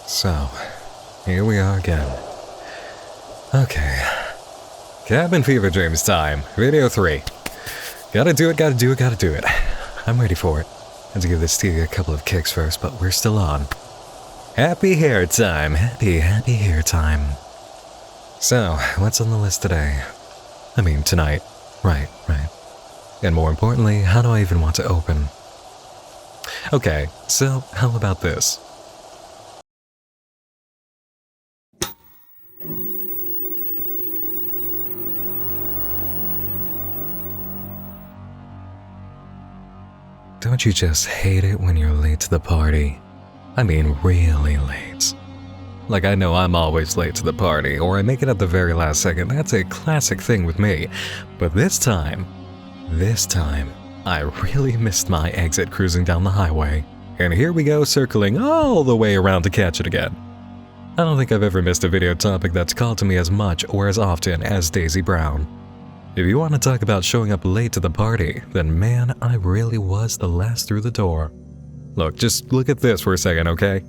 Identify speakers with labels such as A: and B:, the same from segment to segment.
A: So, here we are again. Okay. Cabin Fever Dreams time. Video 3. Gotta do it. I'm ready for it. I had to give this TV a couple of kicks first, but we're still on. Happy hair time. Happy hair time. So, what's on the list today? I mean, tonight. Right. And more importantly, how do I even want to open? Okay, so how about this? Don't you just hate it when you're late to the party? I mean, really late. Like, I know I'm always late to the party, or I make it at the very last second. That's a classic thing with me. But this time, I really missed my exit cruising down the highway. And here we go, circling all the way around to catch it again. I don't think I've ever missed a video topic that's called to me as much or as often as Daisy Brown. If you want to talk about showing up late to the party, then man, I really was the last through the door. Look, just look at this for a second, okay?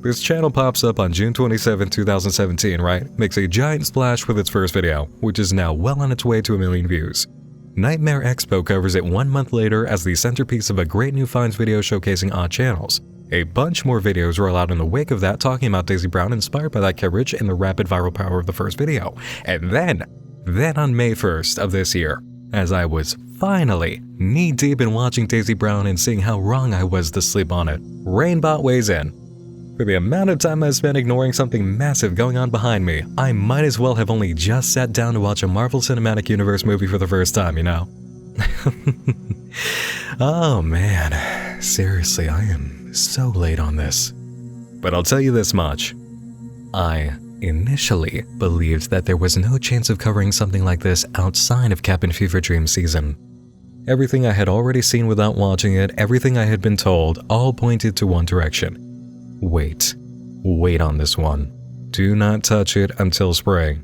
A: This channel pops up on June 27, 2017, right? Makes a giant splash with its first video, which is now well on its way to 1 million views. Nightmare Expo covers it 1 month later as the centerpiece of a great new finds video showcasing odd channels. A bunch more videos roll out in the wake of that talking about Daisy Brown inspired by that coverage and the rapid viral power of the first video. And then on May 1st of this year, as I was finally knee-deep in watching Daisy Brown and seeing how wrong I was to sleep on it, Rainbot weighs in. For the amount of time I spent ignoring something massive going on behind me, I might as well have only just sat down to watch a Marvel Cinematic Universe movie for the first time, you know? Oh man, seriously, I am so late on this. But I'll tell you this much. I initially believed that there was no chance of covering something like this outside of Cabin Fever Dream season. Everything I had already seen without watching it, everything I had been told, all pointed to one direction. Wait on this one. Do not touch it until spring.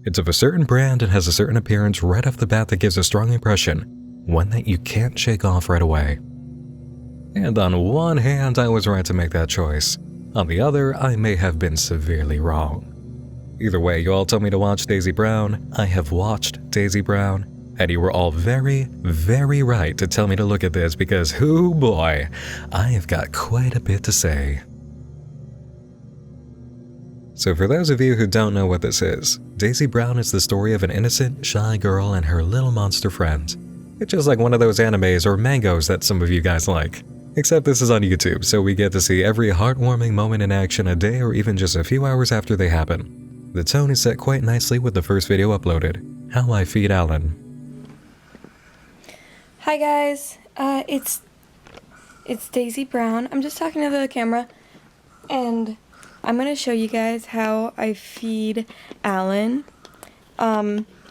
A: It's of a certain brand and has a certain appearance right off the bat that gives a strong impression, one that you can't shake off right away. And on one hand, I was right to make that choice. On the other, I may have been severely wrong. Either way, you all told me to watch Daisy Brown. I have watched Daisy Brown, and you were all very, very right to tell me to look at this because, hoo boy, I have got quite a bit to say. So for those of you who don't know what this is, Daisy Brown is the story of an innocent, shy girl and her little monster friend. It's just like one of those animes or mangas that some of you guys like. Except this is on YouTube, so we get to see every heartwarming moment in action a day or even just a few hours after they happen. The tone is set quite nicely with the first video uploaded, How I Feed Alan.
B: Hi guys, it's Daisy Brown. I'm just talking to the camera, and I'm going to show you guys how I feed Alan.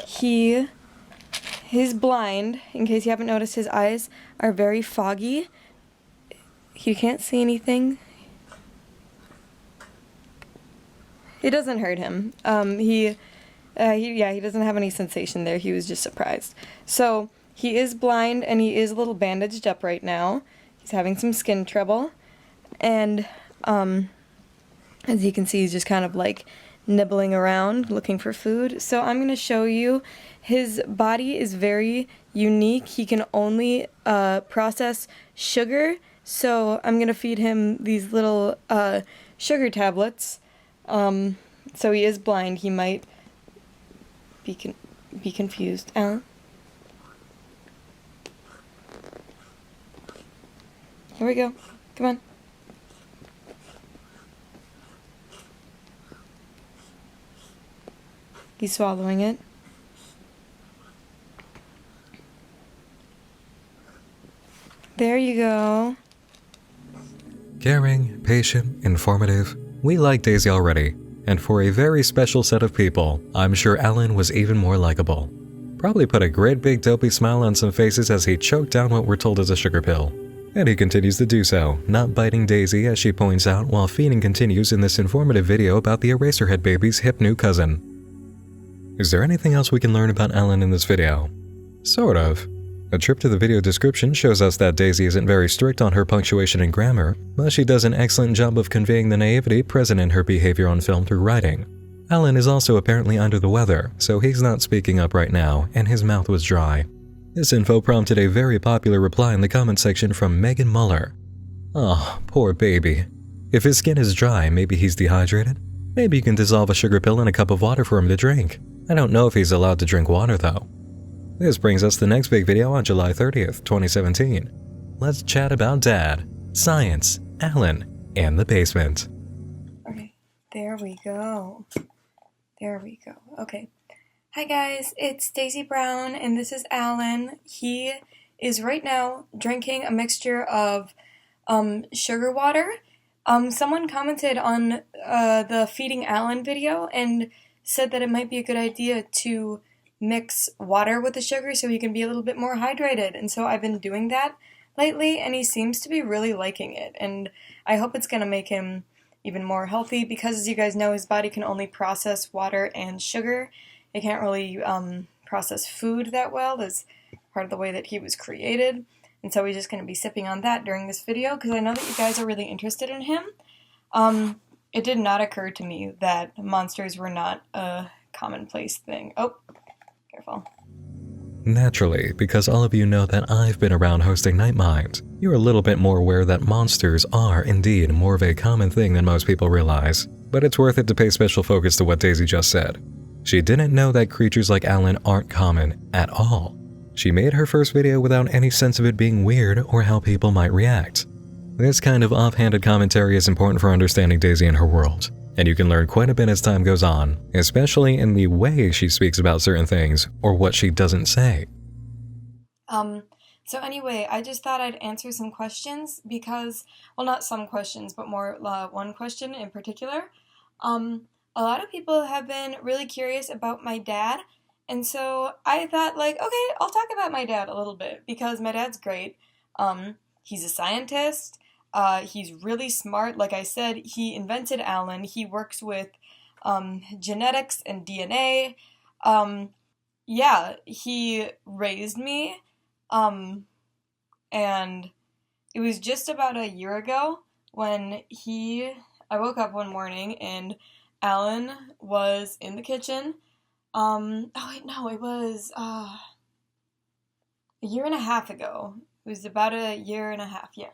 B: He's blind. In case you haven't noticed, his eyes are very foggy. You can't see anything. It doesn't hurt him. He doesn't have any sensation there. He was just surprised. So he is blind and he is a little bandaged up right now. He's having some skin trouble, and as you can see, he's just kind of like nibbling around looking for food. So I'm going to show you. His body is very unique. He can only process sugar. So I'm going to feed him these little sugar tablets. So he is blind. He might be confused. Alan? Here we go. Come on. He's swallowing it. There you go.
A: Caring, patient, informative. We like Daisy already, and for a very special set of people, I'm sure Alan was even more likable. Probably put a great big dopey smile on some faces as he choked down what we're told is a sugar pill. And he continues to do so, not biting Daisy as she points out while feeding continues in this informative video about the Eraserhead baby's hip new cousin. Is there anything else we can learn about Alan in this video? Sort of. A trip to the video description shows us that Daisy isn't very strict on her punctuation and grammar, but she does an excellent job of conveying the naivety present in her behavior on film through writing. Alan is also apparently under the weather, so he's not speaking up right now, and his mouth was dry. This info prompted a very popular reply in the comment section from Megan Muller. "Oh, poor baby. If his skin is dry, maybe he's dehydrated? Maybe you can dissolve a sugar pill in a cup of water for him to drink. I don't know if he's allowed to drink water though." This brings us to the next big video on July 30th, 2017. Let's chat about Dad, science, Alan, and the basement.
B: Okay, there we go. There we go. Okay. Hi guys, it's Daisy Brown and this is Alan. He is right now drinking a mixture of sugar water. Someone commented on the Feeding Alan video and said that it might be a good idea to mix water with the sugar so he can be a little bit more hydrated. And so I've been doing that lately and he seems to be really liking it. And I hope it's going to make him even more healthy because, as you guys know, his body can only process water and sugar. It can't really process food that well. That's part of the way that he was created. And so he's just going to be sipping on that during this video because I know that you guys are really interested in him. It did not occur to me that monsters were not a commonplace thing. Oh, careful.
A: Naturally, because all of you know that I've been around hosting Night Mind, you're a little bit more aware that monsters are indeed more of a common thing than most people realize. But it's worth it to pay special focus to what Daisy just said. She didn't know that creatures like Alan aren't common at all. She made her first video without any sense of it being weird or how people might react. This kind of offhanded commentary is important for understanding Daisy and her world, and you can learn quite a bit as time goes on, especially in the way she speaks about certain things or what she doesn't say.
B: So anyway, I just thought I'd answer some questions because, well, not some questions, but more one question in particular. A lot of people have been really curious about my dad, and so I thought, like, okay, I'll talk about my dad a little bit because my dad's great. He's a scientist. He's really smart. Like I said, he invented Alan. He works with genetics and DNA. Yeah, he raised me. And it was just about a year ago when I woke up one morning and Alan was in the kitchen. It was a year and a half ago. It was about a year and a half, yeah.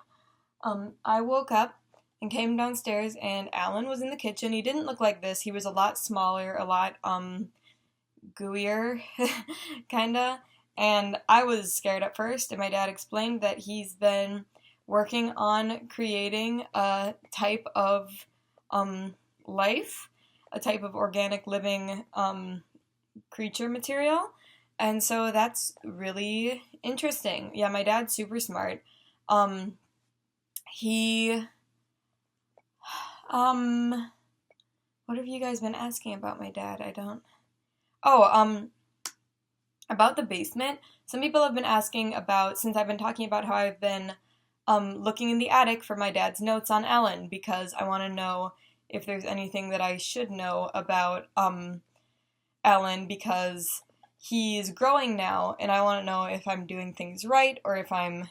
B: I woke up and came downstairs and Alan was in the kitchen. He didn't look like this. He was a lot smaller, a lot gooier, kinda. And I was scared at first, and my dad explained that he's been working on creating a type of life, a type of organic living creature material, and so that's really interesting. Yeah, my dad's super smart. What have you guys been asking about my dad? About the basement, some people have been asking about, since I've been talking about how I've been looking in the attic for my dad's notes on Alan, because I want to know if there's anything that I should know about Alan, because he's growing now, and I want to know if I'm doing things right, or if I'm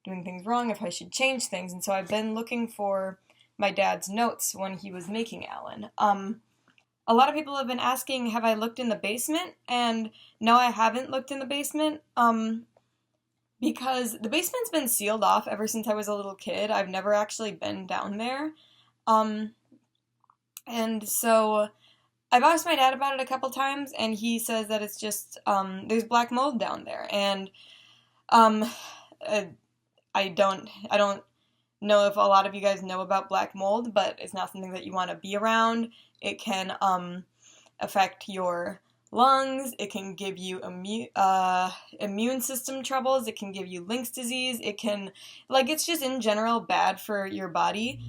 B: doing things wrong, if I should change things, and so I've been looking for my dad's notes when he was making Alan. A lot of people have been asking, have I looked in the basement? And no, I haven't looked in the basement, because the basement's been sealed off ever since I was a little kid. I've never actually been down there. And so I've asked my dad about it a couple times, and he says that it's just, there's black mold down there. And I don't know if a lot of you guys know about black mold, but it's not something that you want to be around. It can affect your lungs. It can give you immune system troubles. It can give you Lynx disease. It's just in general bad for your body.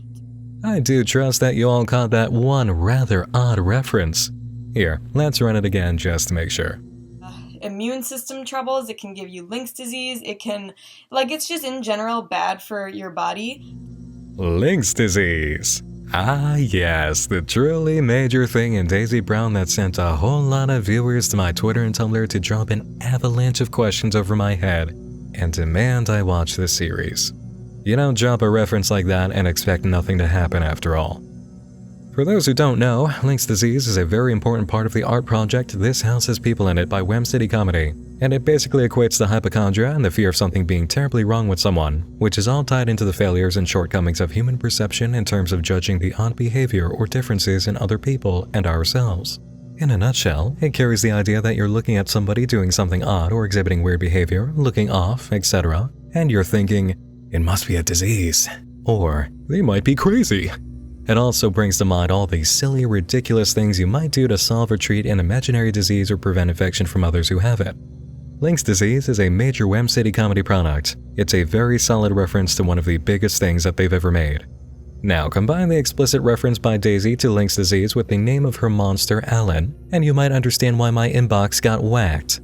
A: I do trust that you all caught that one rather odd reference. Here, let's run it again just to make sure.
B: Immune system troubles. It can give you Lynx disease. It's just in general bad for your body.
A: Lynx disease. Ah yes, the truly major thing in Daisy Brown that sent a whole lot of viewers to my Twitter and Tumblr to drop an avalanche of questions over my head. and demand I watch this series. You don't drop a reference like that and expect nothing to happen after all. For those who don't know, Link's disease is a very important part of the art project This House Has People in It by Wem City Comedy, and it basically equates the hypochondria and the fear of something being terribly wrong with someone, which is all tied into the failures and shortcomings of human perception in terms of judging the odd behavior or differences in other people and ourselves. In a nutshell, it carries the idea that you're looking at somebody doing something odd or exhibiting weird behavior, looking off, etc., and you're thinking, it must be a disease, or they might be crazy. It also brings to mind all these silly, ridiculous things you might do to solve or treat an imaginary disease or prevent infection from others who have it. Link's disease is a major Wem City Comedy product. It's a very solid reference to one of the biggest things that they've ever made. Now, combine the explicit reference by Daisy to Link's disease with the name of her monster, Alan, and you might understand why my inbox got whacked.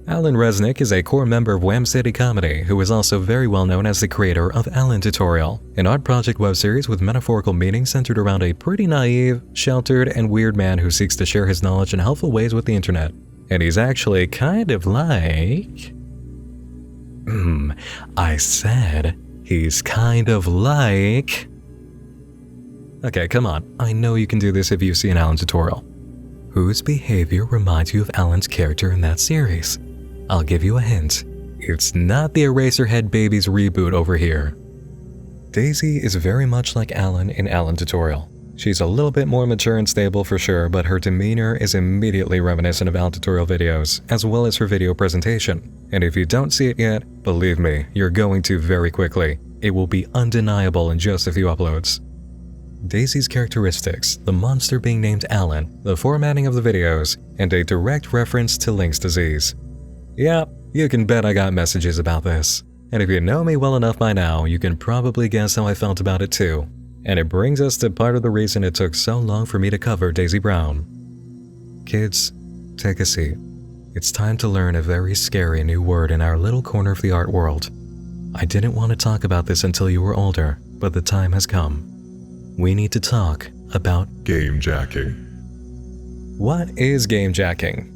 A: Alan Resnick is a core member of Wem City Comedy, who is also very well known as the creator of Alan Tutorial, an art project web series with metaphorical meaning centered around a pretty naive, sheltered, and weird man who seeks to share his knowledge in helpful ways with the internet. And he's actually kind of like... I said he's kind of like... Okay, come on, I know you can do this if you see an Alan tutorial. Whose behavior reminds you of Alan's character in that series? I'll give you a hint. It's not the Eraserhead Babies reboot over here. Daisy is very much like Alan in Alan Tutorial. She's a little bit more mature and stable for sure, but her demeanor is immediately reminiscent of Alan Tutorial videos, as well as her video presentation. And if you don't see it yet, believe me, you're going to very quickly. It will be undeniable in just a few uploads. Daisy's characteristics, the monster being named Alan, the formatting of the videos, and a direct reference to Link's disease. Yeah, you can bet I got messages about this. And if you know me well enough by now, you can probably guess how I felt about it too. And it brings us to part of the reason it took so long for me to cover Daisy Brown. Kids, take a seat. It's time to learn a very scary new word in our little corner of the art world. I didn't want to talk about this until you were older, but the time has come. We need to talk about gamejacking. What is gamejacking?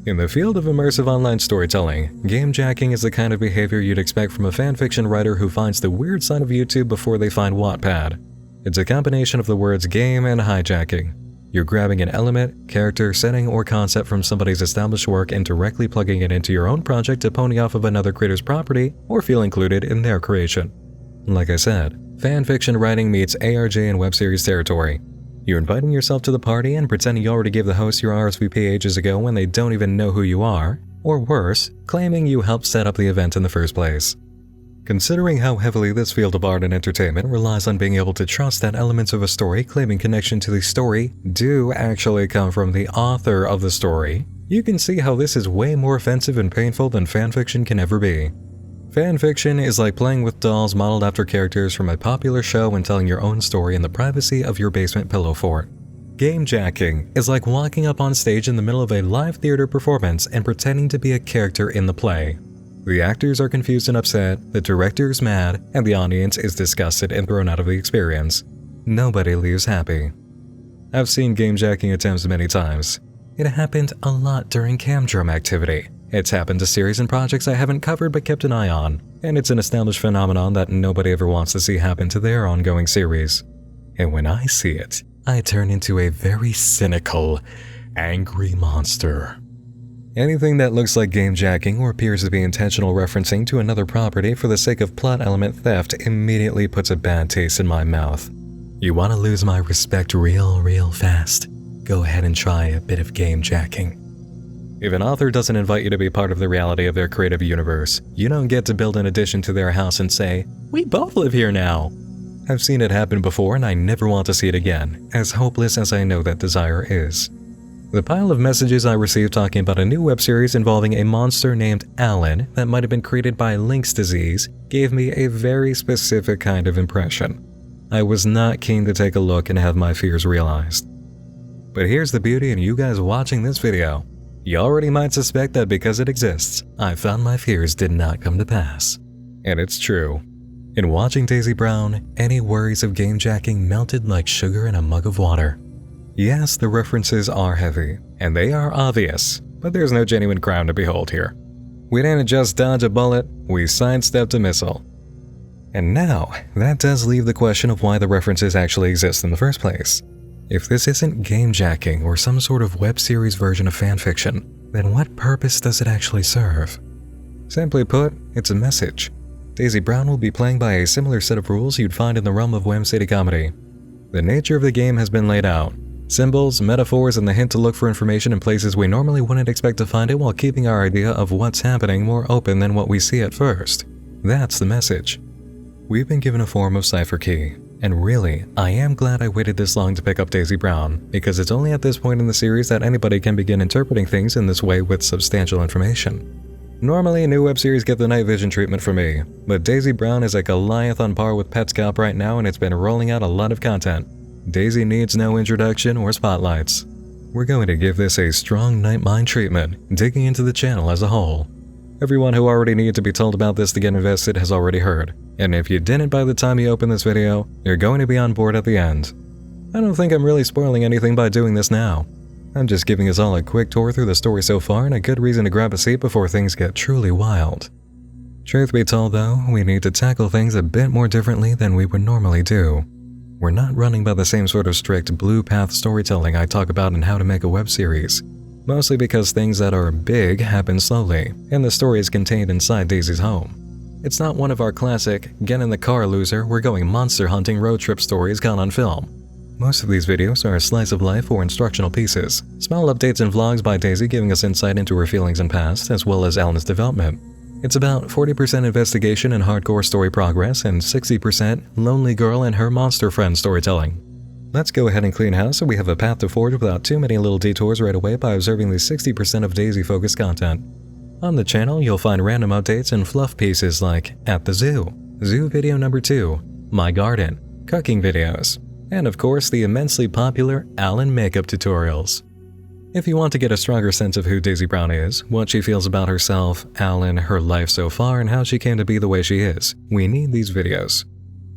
A: In the field of immersive online storytelling, gamejacking is the kind of behavior you'd expect from a fanfiction writer who finds the weird side of YouTube before they find Wattpad. It's a combination of the words game and hijacking. You're grabbing an element, character, setting, or concept from somebody's established work and directly plugging it into your own project to pony off of another creator's property or feel included in their creation. Like I said, fanfiction writing meets ARG and web series territory. You're inviting yourself to the party and pretending you already gave the host your RSVP ages ago when they don't even know who you are, or worse, claiming you helped set up the event in the first place. Considering how heavily this field of art and entertainment relies on being able to trust that elements of a story claiming connection to the story do actually come from the author of the story, you can see how this is way more offensive and painful than fanfiction can ever be. Fanfiction is like playing with dolls modeled after characters from a popular show and telling your own story in the privacy of your basement pillow fort. Gamejacking is like walking up on stage in the middle of a live theater performance and pretending to be a character in the play. The actors are confused and upset, the director is mad, and the audience is disgusted and thrown out of the experience. Nobody leaves happy. I've seen gamejacking attempts many times. It happened a lot during camdrum activity. It's happened to series and projects I haven't covered but kept an eye on, and it's an established phenomenon that nobody ever wants to see happen to their ongoing series. And when I see it, I turn into a very cynical, angry monster. Anything that looks like gamejacking or appears to be intentional referencing to another property for the sake of plot element theft immediately puts a bad taste in my mouth. You want to lose my respect real fast? Go ahead and try a bit of gamejacking. If an author doesn't invite you to be part of the reality of their creative universe, you don't get to build an addition to their house and say, "We both live here now." I've seen it happen before and I never want to see it again, as hopeless as I know that desire is. The pile of messages I received talking about a new web series involving a monster named Alan that might have been created by Link's disease gave me a very specific kind of impression. I was not keen to take a look and have my fears realized. But here's the beauty in you guys watching this video. You already might suspect that because it exists, I found my fears did not come to pass. And it's true. In watching Daisy Brown, any worries of gamejacking melted like sugar in a mug of water. Yes, the references are heavy, and they are obvious, but there's no genuine crown to behold here. We didn't just dodge a bullet, we sidestepped a missile. And now, that does leave the question of why the references actually exist in the first place. If this isn't gamejacking or some sort of web series version of fanfiction, then what purpose does it actually serve? Simply put, it's a message. Daisy Brown will be playing by a similar set of rules you'd find in the realm of Wem City comedy. The nature of the game has been laid out. Symbols, metaphors, and the hint to look for information in places we normally wouldn't expect to find it while keeping our idea of what's happening more open than what we see at first. That's the message. We've been given a form of cipher key, and really, I am glad I waited this long to pick up Daisy Brown, because it's only at this point in the series that anybody can begin interpreting things in this way with substantial information. Normally, new web series get the night vision treatment from me, but Daisy Brown is a Goliath on par with Petscop right now, and it's been rolling out a lot of content. Daisy needs no introduction or spotlights. We're going to give this a strong night mind treatment, digging into the channel as a whole. Everyone who already needed to be told about this to get invested has already heard, and if you didn't by the time you open this video, you're going to be on board at the end. I don't think I'm really spoiling anything by doing this now. I'm just giving us all a quick tour through the story so far and a good reason to grab a seat before things get truly wild. Truth be told though, we need to tackle things a bit more differently than we would normally do. We're not running by the same sort of strict blue path storytelling I talk about in How to Make a Web Series, mostly because things that are big happen slowly, and the story is contained inside Daisy's home. It's not one of our classic, get in the car loser, we're going monster hunting road trip stories caught on film. Most of these videos are a slice of life or instructional pieces, small updates and vlogs by Daisy giving us insight into her feelings and past, as well as Alan's development. It's about 40% investigation and hardcore story progress, and 60% lonely girl and her monster friend storytelling. Let's go ahead and clean house so we have a path to forge without too many little detours right away by observing the 60% of Daisy-focused content. On the channel, you'll find random updates and fluff pieces like At the Zoo, Zoo Video Number 2, My Garden, Cooking videos, and of course the immensely popular Alan makeup tutorials. If you want to get a stronger sense of who Daisy Brown is, what she feels about herself, Alan, her life so far, and how she came to be the way she is, we need these videos.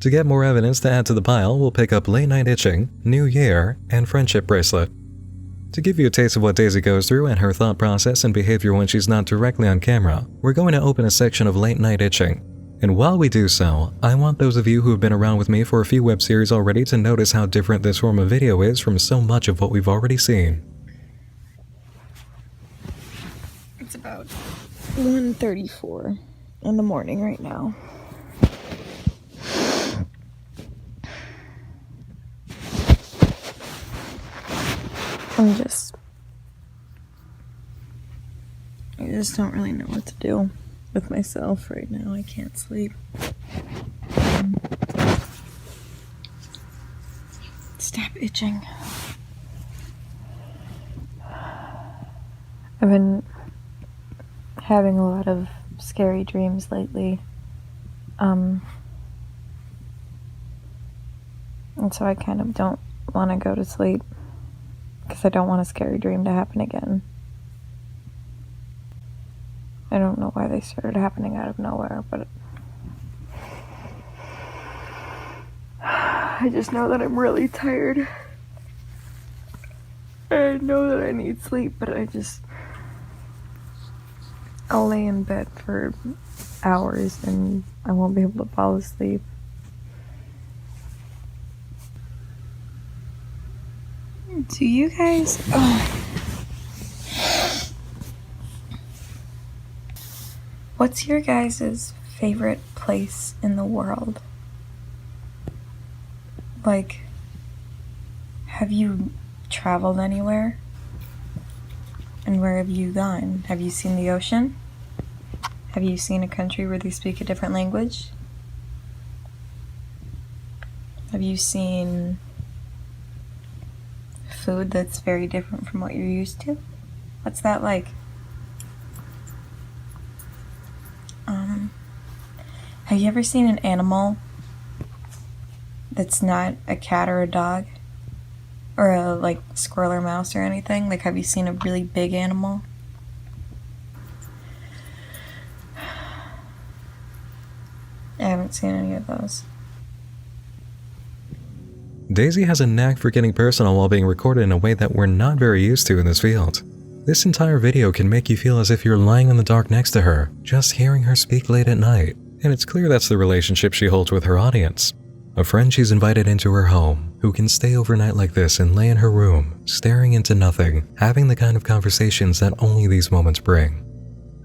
A: To get more evidence to add to the pile, we'll pick up Late Night Itching, New Year, and Friendship Bracelet. To give you a taste of what Daisy goes through and her thought process and behavior when she's not directly on camera, we're going to open a section of Late Night Itching. And while we do so, I want those of you who have been around with me for a few web series already to notice how different this form of video is from so much of what we've already seen.
B: It's about 1:34 in the morning right now. I just don't really know what to do with myself right now. I can't sleep. Stop itching. I've been having a lot of scary dreams lately. And so I kind of don't want to go to sleep because I don't want a scary dream to happen again. I don't know why they started happening out of nowhere, but I just know that I'm really tired. I know that I need sleep, but I'll lay in bed for hours and I won't be able to fall asleep. Do you guys... What's your guys' favorite place in the world? Like, have you traveled anywhere? And where have you gone? Have you seen the ocean? Have you seen a country where they speak a different language? Have you seen food that's very different from what you're used to? What's that like? Have you ever seen an animal that's not a cat or a dog? Or a, like, squirrel or mouse or anything? Like, have you seen a really big animal? I haven't seen any of those.
A: Daisy has a knack for getting personal while being recorded in a way that we're not very used to in this field. This entire video can make you feel as if you're lying in the dark next to her, just hearing her speak late at night. And it's clear that's the relationship she holds with her audience. A friend she's invited into her home, who can stay overnight like this and lay in her room, staring into nothing, having the kind of conversations that only these moments bring.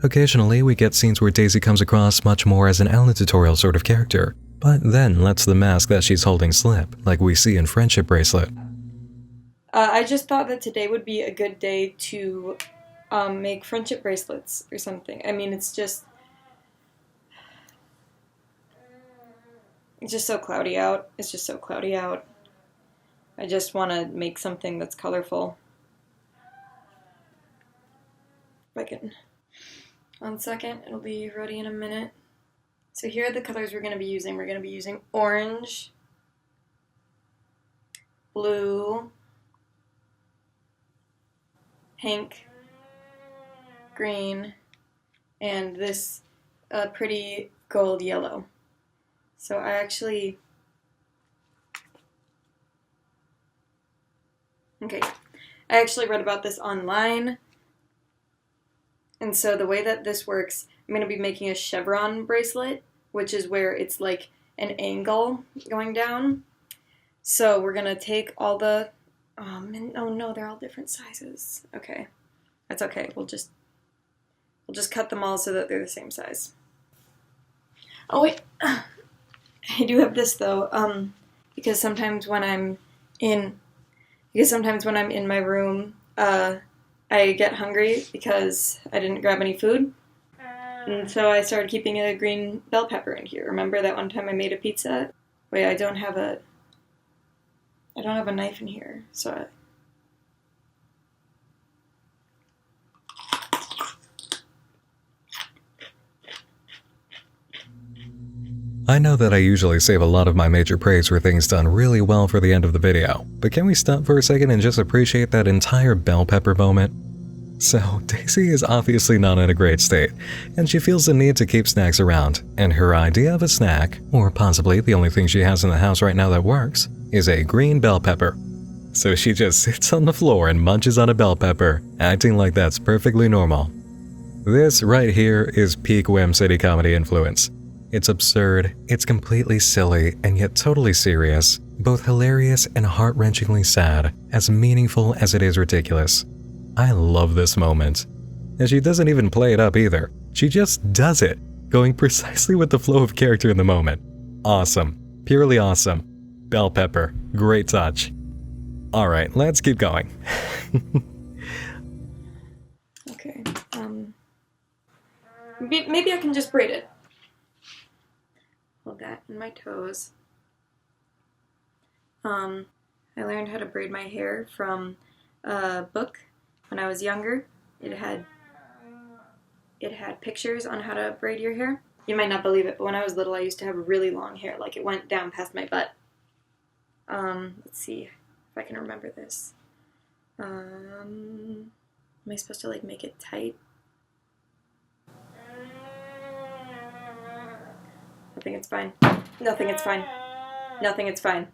A: Occasionally, we get scenes where Daisy comes across much more as an Ellen tutorial sort of character, but then lets the mask that she's holding slip, like we see in Friendship Bracelet.
B: I just thought that today would be a good day to make friendship bracelets or something. I mean, it's just so cloudy out. It's just so cloudy out. I just want to make something that's colorful. If I can. 1 second, it'll be ready in a minute. So here are the colors we're going to be using. We're going to be using orange, blue, pink, green, and this pretty gold yellow. So I actually read about this online. And so the way that this works, I'm going to be making a chevron bracelet, which is where it's like an angle going down. So we're going to take all the, oh no, they're all different sizes. Okay, that's okay. We'll just cut them all so that they're the same size. Oh wait, I do have this though, because sometimes when I'm in my room, I get hungry because I didn't grab any food. And so I started keeping a green bell pepper in here. Remember that one time I made a pizza? Wait, I don't have a knife in here, so
A: I know that I usually save a lot of my major praise for things done really well for the end of the video, but can we stop for a second and just appreciate that entire bell pepper moment? So, Daisy is obviously not in a great state, and she feels the need to keep snacks around, and her idea of a snack, or possibly the only thing she has in the house right now that works, is a green bell pepper. So she just sits on the floor and munches on a bell pepper, acting like that's perfectly normal. This right here is peak Whim City comedy influence. It's absurd, it's completely silly, and yet totally serious, both hilarious and heart-wrenchingly sad, as meaningful as it is ridiculous. I love this moment. And she doesn't even play it up either. She just does it, going precisely with the flow of character in the moment. Awesome. Purely awesome. Bell pepper. Great touch. Alright, let's keep going.
B: okay. Maybe I can just braid it. Hold that in my toes. I learned how to braid my hair from a book when I was younger. It had pictures on how to braid your hair. You might not believe it, but when I was little, I used to have really long hair, like it went down past my butt. Let's see if I can remember this. Am I supposed to like make it tight? Nothing, it's fine. Nothing, it's fine. Nothing, it's fine.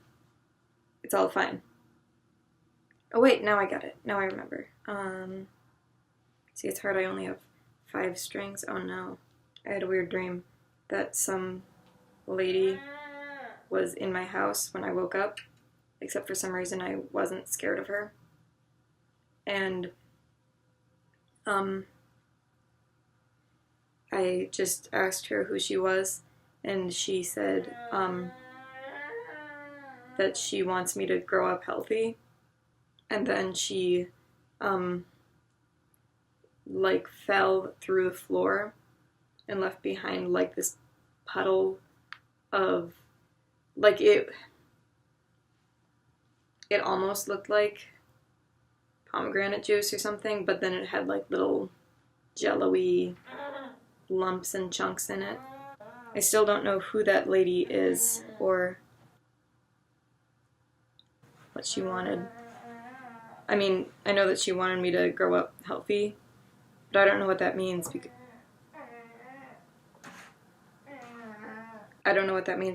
B: It's all fine. Oh wait, now I got it. Now I remember. See, it's hard. I only have 5 strings. Oh no. I had a weird dream that some lady was in my house when I woke up, except for some reason I wasn't scared of her. And I just asked her who she was, and she said that she wants me to grow up healthy. And then she like fell through the floor and left behind like this puddle of like it almost looked like pomegranate juice or something, but then it had like little jello-y lumps and chunks in it. I still don't know who that lady is or what she wanted. I mean, I know that she wanted me to grow up healthy, but I don't know what that means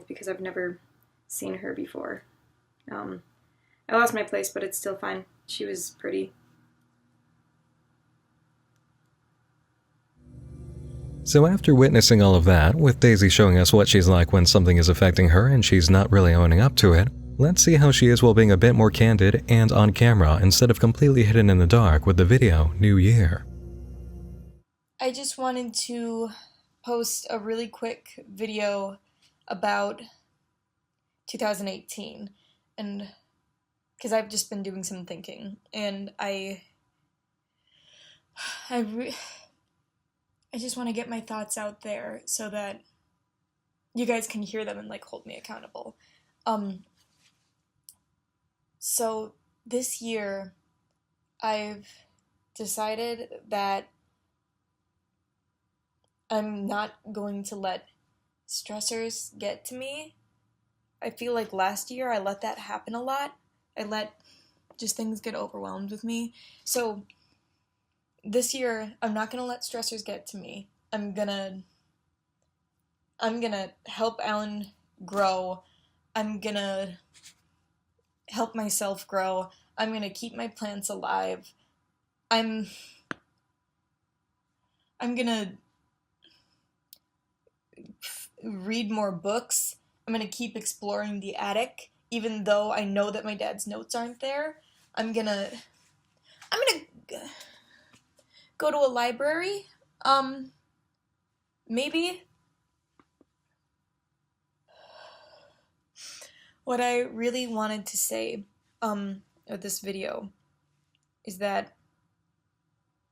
B: because I've never seen her before. I lost my place, but it's still fine. She was pretty.
A: So after witnessing all of that, with Daisy showing us what she's like when something is affecting her and she's not really owning up to it, let's see how she is while being a bit more candid and on camera instead of completely hidden in the dark with the video New Year.
B: I just wanted to post a really quick video about 2018, and because I've just been doing some thinking, and I just want to get my thoughts out there so that you guys can hear them and like hold me accountable. So this year I've decided that I'm not going to let stressors get to me. I feel like last year I let that happen a lot. I let just things get overwhelmed with me. So this year I'm not going to let stressors get to me. I'm gonna help Alan grow. I'm gonna help myself grow. I'm gonna keep my plants alive. I'm gonna read more books. I'm gonna keep exploring the attic, even though I know that my dad's notes aren't there. I'm gonna go to a library. Maybe. What I really wanted to say with this video is that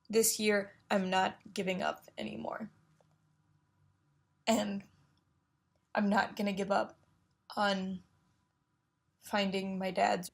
B: this year I'm not giving up anymore. And I'm not gonna give up on finding my dad's.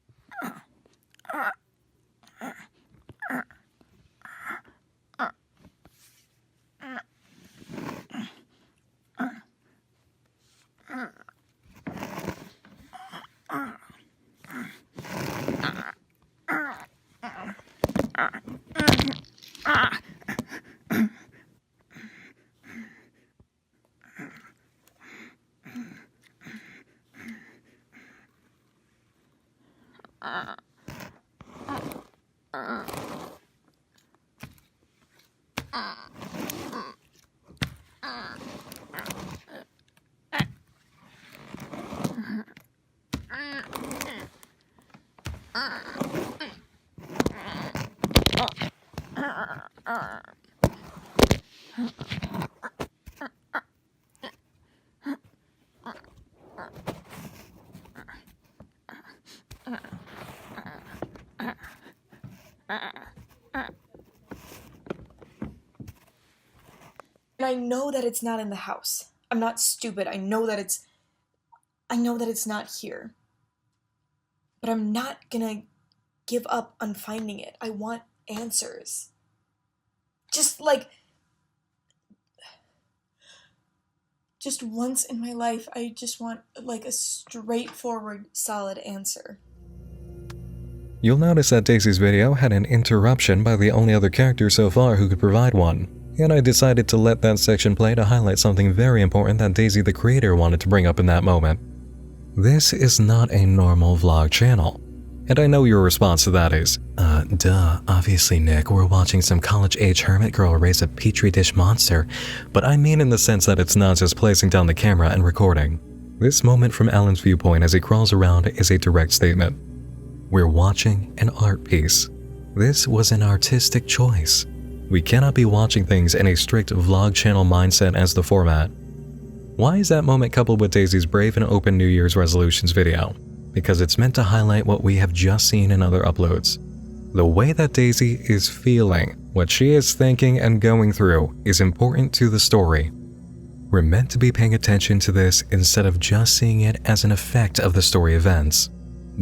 B: And I know that it's not in the house. I'm not stupid. I know that it's not here. But I'm not gonna give up on finding it. I want answers. Just once in my life, I just want like a straightforward, solid answer.
A: You'll notice that Daisy's video had an interruption by the only other character so far who could provide one, and I decided to let that section play to highlight something very important that Daisy the creator wanted to bring up in that moment. This is not a normal vlog channel. And I know your response to that is, duh, obviously Nick, we're watching some college-age hermit girl raise a petri dish monster, but I mean in the sense that it's not just placing down the camera and recording. This moment from Alan's viewpoint as he crawls around is a direct statement. We're watching an art piece. This was an artistic choice. We cannot be watching things in a strict vlog channel mindset as the format. Why is that moment coupled with Daisy's brave and open New Year's resolutions video? Because it's meant to highlight what we have just seen in other uploads. The way that Daisy is feeling, what she is thinking and going through, is important to the story. We're meant to be paying attention to this instead of just seeing it as an effect of the story events.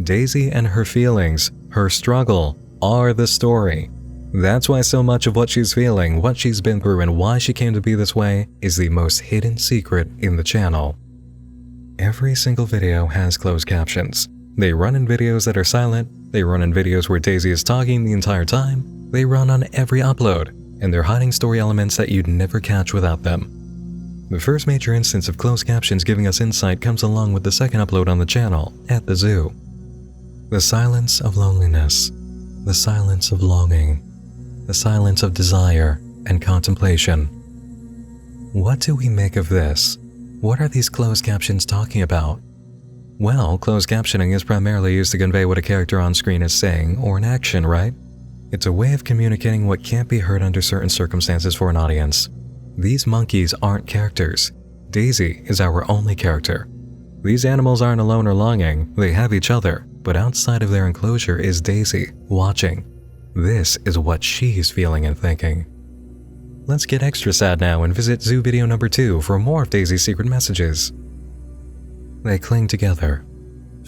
A: Daisy and her feelings, her struggle, are the story. That's why so much of what she's feeling, what she's been through, and why she came to be this way is the most hidden secret in the channel. Every single video has closed captions. They run in videos that are silent, they run in videos where Daisy is talking the entire time, they run on every upload, and they're hiding story elements that you'd never catch without them. The first major instance of closed captions giving us insight comes along with the second upload on the channel, at the zoo. The silence of loneliness, the silence of longing, the silence of desire and contemplation. What do we make of this? What are these closed captions talking about? Well, closed captioning is primarily used to convey what a character on screen is saying or an action, right? It's a way of communicating what can't be heard under certain circumstances for an audience. These monkeys aren't characters. Daisy is our only character. These animals aren't alone or longing, they have each other, but outside of their enclosure is Daisy, watching. This is what she's feeling and thinking. Let's get extra sad now and visit zoo video number 2 for more of Daisy's secret messages. They cling together.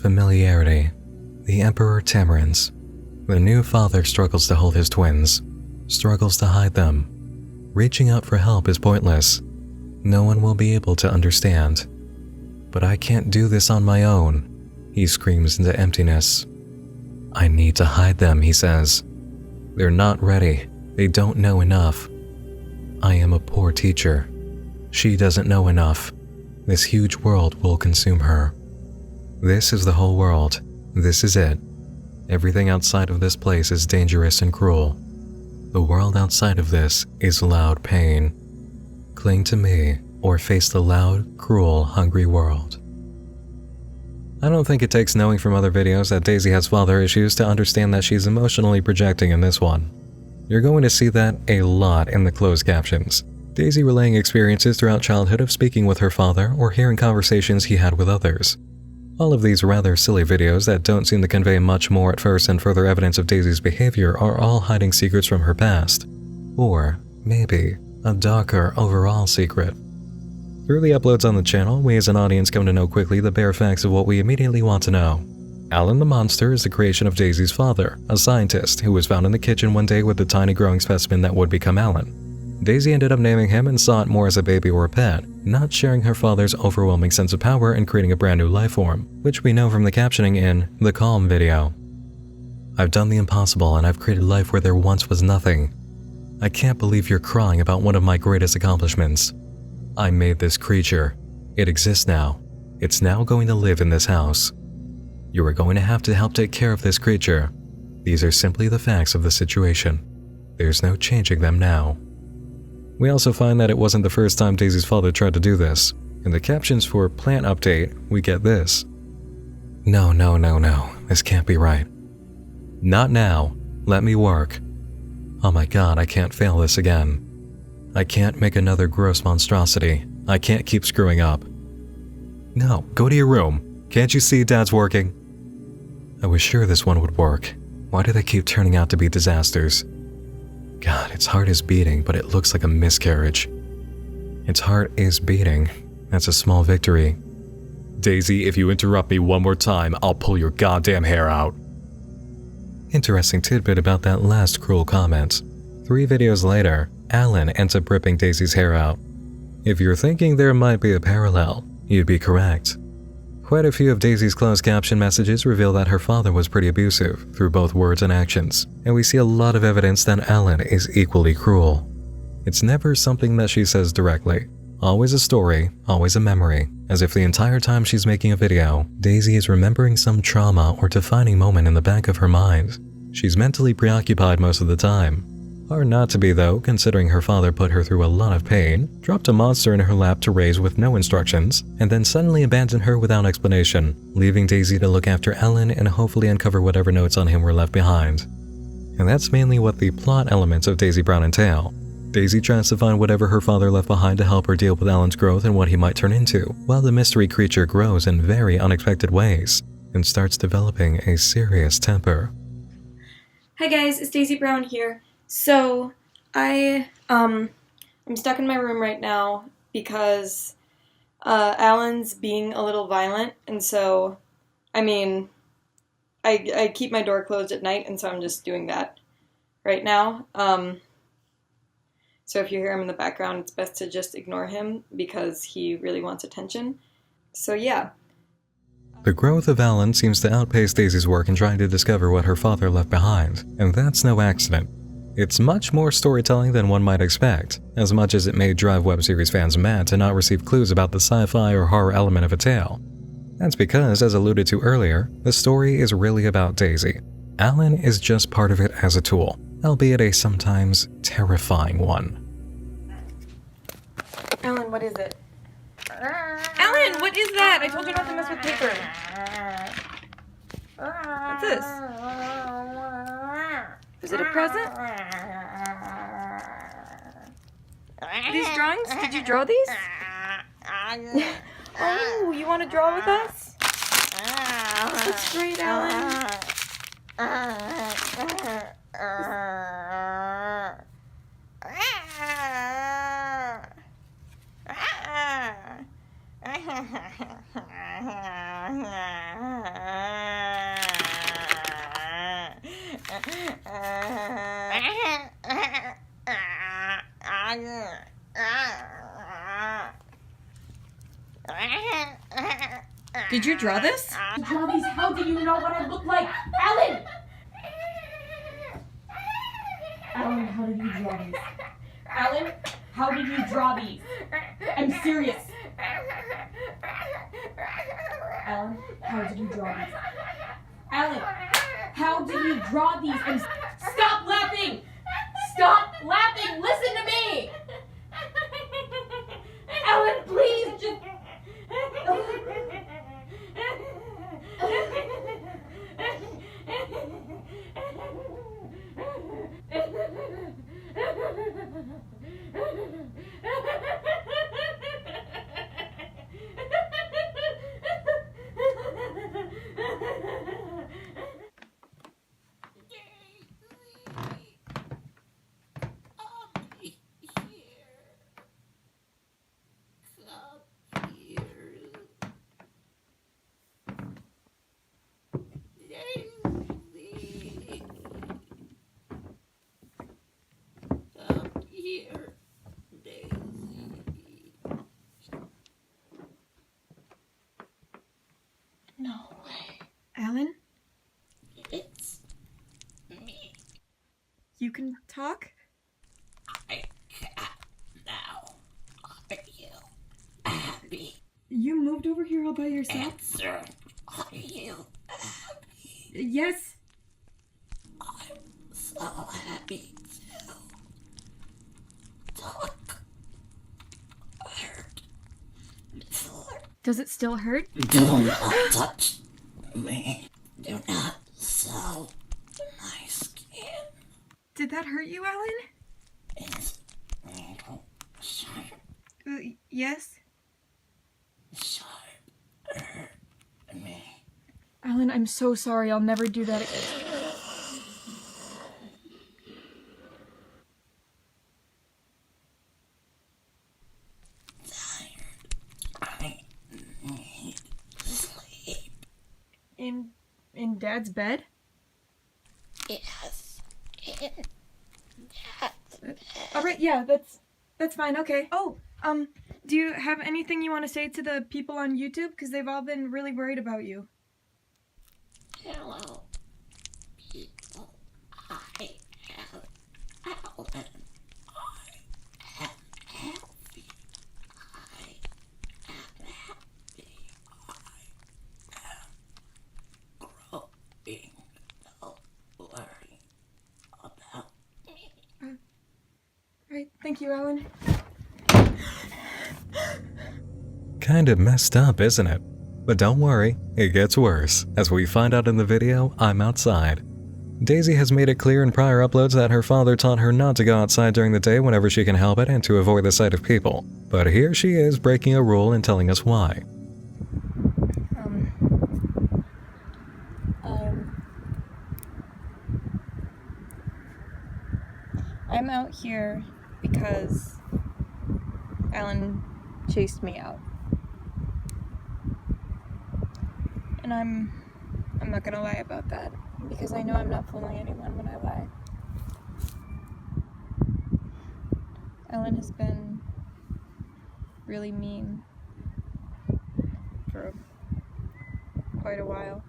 A: Familiarity. The Emperor Tamarins. The new father struggles to hold his twins, struggles to hide them. Reaching out for help is pointless. No one will be able to understand. But I can't do this on my own, he screams into emptiness. I need to hide them, he says. They're not ready. They don't know enough. I am a poor teacher. She doesn't know enough. This huge world will consume her. This is the whole world. This is it. Everything outside of this place is dangerous and cruel. The world outside of this is loud pain. Cling to me, or face the loud, cruel, hungry world. I don't think it takes knowing from other videos that Daisy has father issues to understand that she's emotionally projecting in this one. You're going to see that a lot in the closed captions. Daisy relaying experiences throughout childhood of speaking with her father or hearing conversations he had with others. All of these rather silly videos that don't seem to convey much more at first and further evidence of Daisy's behavior are all hiding secrets from her past. Or, maybe, a darker overall secret. Through the uploads on the channel, we as an audience come to know quickly the bare facts of what we immediately want to know. Alan the monster is the creation of Daisy's father, a scientist who was found in the kitchen one day with the tiny growing specimen that would become Alan. Daisy ended up naming him and saw it more as a baby or a pet, not sharing her father's overwhelming sense of power and creating a brand new life form, which we know from the captioning in the Calm video. I've done the impossible and I've created life where there once was nothing. I can't believe you're crying about one of my greatest accomplishments. I made this creature. It exists now. It's now going to live in this house. You are going to have to help take care of this creature. These are simply the facts of the situation. There's no changing them now. We also find that it wasn't the first time Daisy's father tried to do this. In the captions for Plant Update, we get this. No, this can't be right. Not now. Let me work. Oh my god, I can't fail this again. I can't make another gross monstrosity. I can't keep screwing up. No, go to your room. Can't you see Dad's working? I was sure this one would work. Why do they keep turning out to be disasters? God, its heart is beating, but it looks like a miscarriage. Its heart is beating. That's a small victory. Daisy, if you interrupt me one more time, I'll pull your goddamn hair out. Interesting tidbit about that last cruel comment. 3 videos later, Alan ends up ripping Daisy's hair out. If you're thinking there might be a parallel, you'd be correct. Quite a few of Daisy's closed caption messages reveal that her father was pretty abusive through both words and actions, and we see a lot of evidence that Alan is equally cruel. It's never something that she says directly. Always a story, always a memory, as if the entire time she's making a video, Daisy is remembering some trauma or defining moment in the back of her mind. She's mentally preoccupied most of the time. Hard not to be though, considering her father put her through a lot of pain, dropped a monster in her lap to raise with no instructions, and then suddenly abandoned her without explanation, leaving Daisy to look after Alan and hopefully uncover whatever notes on him were left behind. And that's mainly what the plot elements of Daisy Brown entail. Daisy tries to find whatever her father left behind to help her deal with Alan's growth and what he might turn into, while the mystery creature grows in very unexpected ways, and starts developing a serious temper.
B: Hi guys, it's Daisy Brown here. So, I'm stuck in my room right now because Alan's being a little violent, and so, I keep my door closed at night, and so I'm just doing that right now. So if you hear him in the background, it's best to just ignore him because he really wants attention. So yeah.
A: The growth of Alan seems to outpace Daisy's work in trying to discover what her father left behind, and that's no accident. It's much more storytelling than one might expect, as much as it may drive web series fans mad to not receive clues about the sci-fi or horror element of a tale. That's because, as alluded to earlier, the story is really about Daisy. Alan is just part of it as a tool, albeit a sometimes terrifying one.
B: Alan, what is it? Alan, what is that? I told you not to mess with paper. What's this? Is it a present? These drawings? Did you draw these? Oh, you want to draw with us? That's great, Alan. Did you draw this?
C: Draw these? How do you know what I look like? Alan! Alan, how did you draw these? Alan, how did you draw these? I'm serious. Alan, how did you draw these? Alan, how did you draw these? Stop laughing! Stop laughing! Listen to me! Alan, please, just...
B: No way. Alan?
C: It's me.
B: You can talk?
C: I can't now. Are you happy?
B: You moved over here all by yourself?
C: Answer. Are you happy?
B: Yes.
C: I'm so happy too. Talk. Hurt. Before.
B: Does it still hurt?
C: Do not touch me. Do not sew my skin.
B: Did that hurt you, Alan?
C: It's needle sharp.
B: Yes.
C: Sharp. Hurt me.
B: Alan, I'm so sorry. I'll never do that again.
C: I need sleep.
B: In Dad's bed?
C: Yes. In Dad's bed.
B: All right, yeah, that's fine. Okay. Oh, do you have anything you want to say to the people on YouTube? Because they've all been really worried about you.
C: Hello, people. I am Alan. I am healthy. I am happy. I am growing. Don't worry about me.
B: All right, thank you, Alan.
A: Kinda messed up, isn't it? But don't worry, it gets worse. As we find out in the video, I'm outside. Daisy has made it clear in prior uploads that her father taught her not to go outside during the day whenever she can help it and to avoid the sight of people. But here she is breaking a rule and telling us why.
B: I'm out here because Alan chased me out. And I'm not gonna lie about that, because I know I'm not fooling anyone when I lie. Alan has been really mean for quite a while.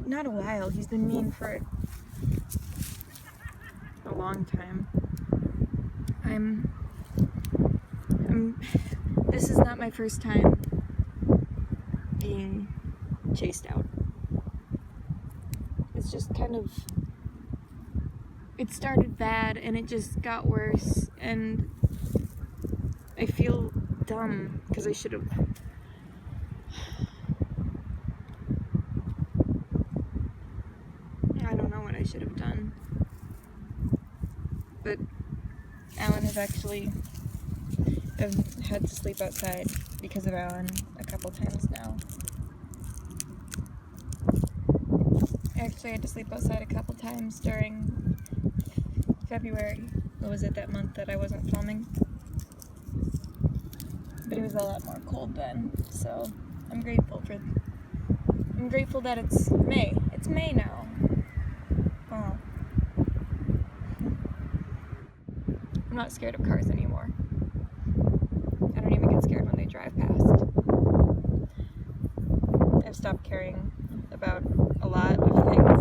B: Not a while, he's been mean for a long time. This is not my first time being chased out. It's just kind of, it started bad and it just got worse, and I feel dumb because I should have. I don't know what I should have done. But Alan has actually had to sleep outside because of Alan a couple times now. I actually had to sleep outside a couple times during February. What was it, that month that I wasn't filming? But it was a lot more cold then, so I'm grateful that it's May. It's May now. Oh. I'm not scared of cars anymore. I don't even get scared when they drive past. I've stopped caring about a lot of things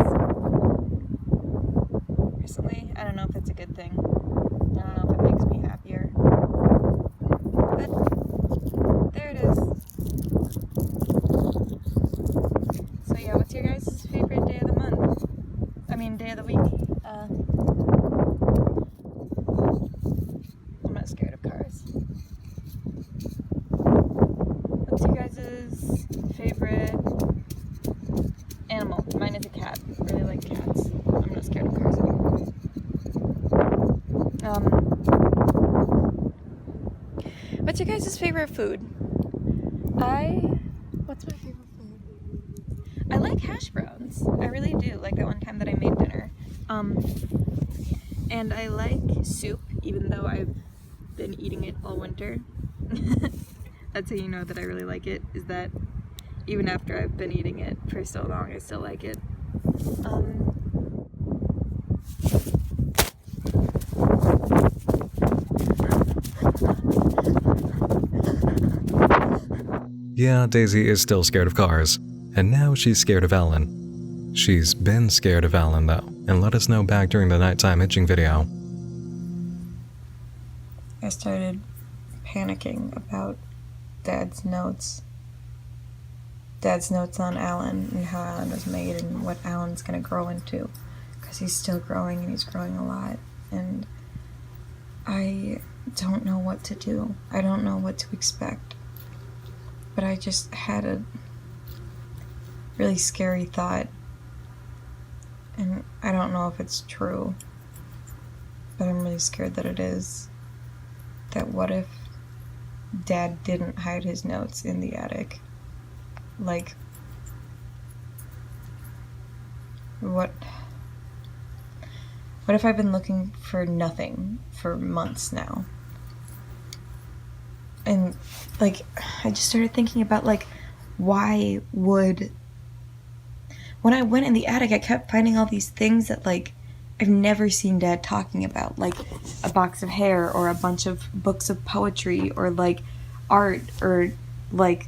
B: recently. I don't know if it's a good thing. I don't know if it makes me happier. But there it is. So yeah, what's your guys' favorite day of the month? I mean, day of the week. I'm not scared of cars. What's your guys' favorite animal? Mine is a cat. I really like cats. I'm not scared of cars anymore. What's your guys' favorite food? What's my favorite food? I like hash browns. I really do. Like that one time that I made dinner. And I like soup, even though I've been eating it all winter. That's how you know that I really like it, is that even after I've been eating it for so long, I still like it.
A: Yeah, Daisy is still scared of cars, and now she's scared of Alan. She's been scared of Alan though, and let us know back during the nighttime itching video.
B: I started panicking about Dad's notes. Dad's notes on Alan and how Alan was made and what Alan's gonna grow into. Because he's still growing and he's growing a lot. And I don't know what to do. I don't know what to expect. But I just had a really scary thought. And I don't know if it's true. But I'm really scared that it is. That what if Dad didn't hide his notes in the attic? Like, what if I've been looking for nothing for months now? And, like, I just started thinking about, like, why would... When I went in the attic, I kept finding all these things that, like, I've never seen Dad talking about. Like, a box of hair, or a bunch of books of poetry, or, like, art, or, like,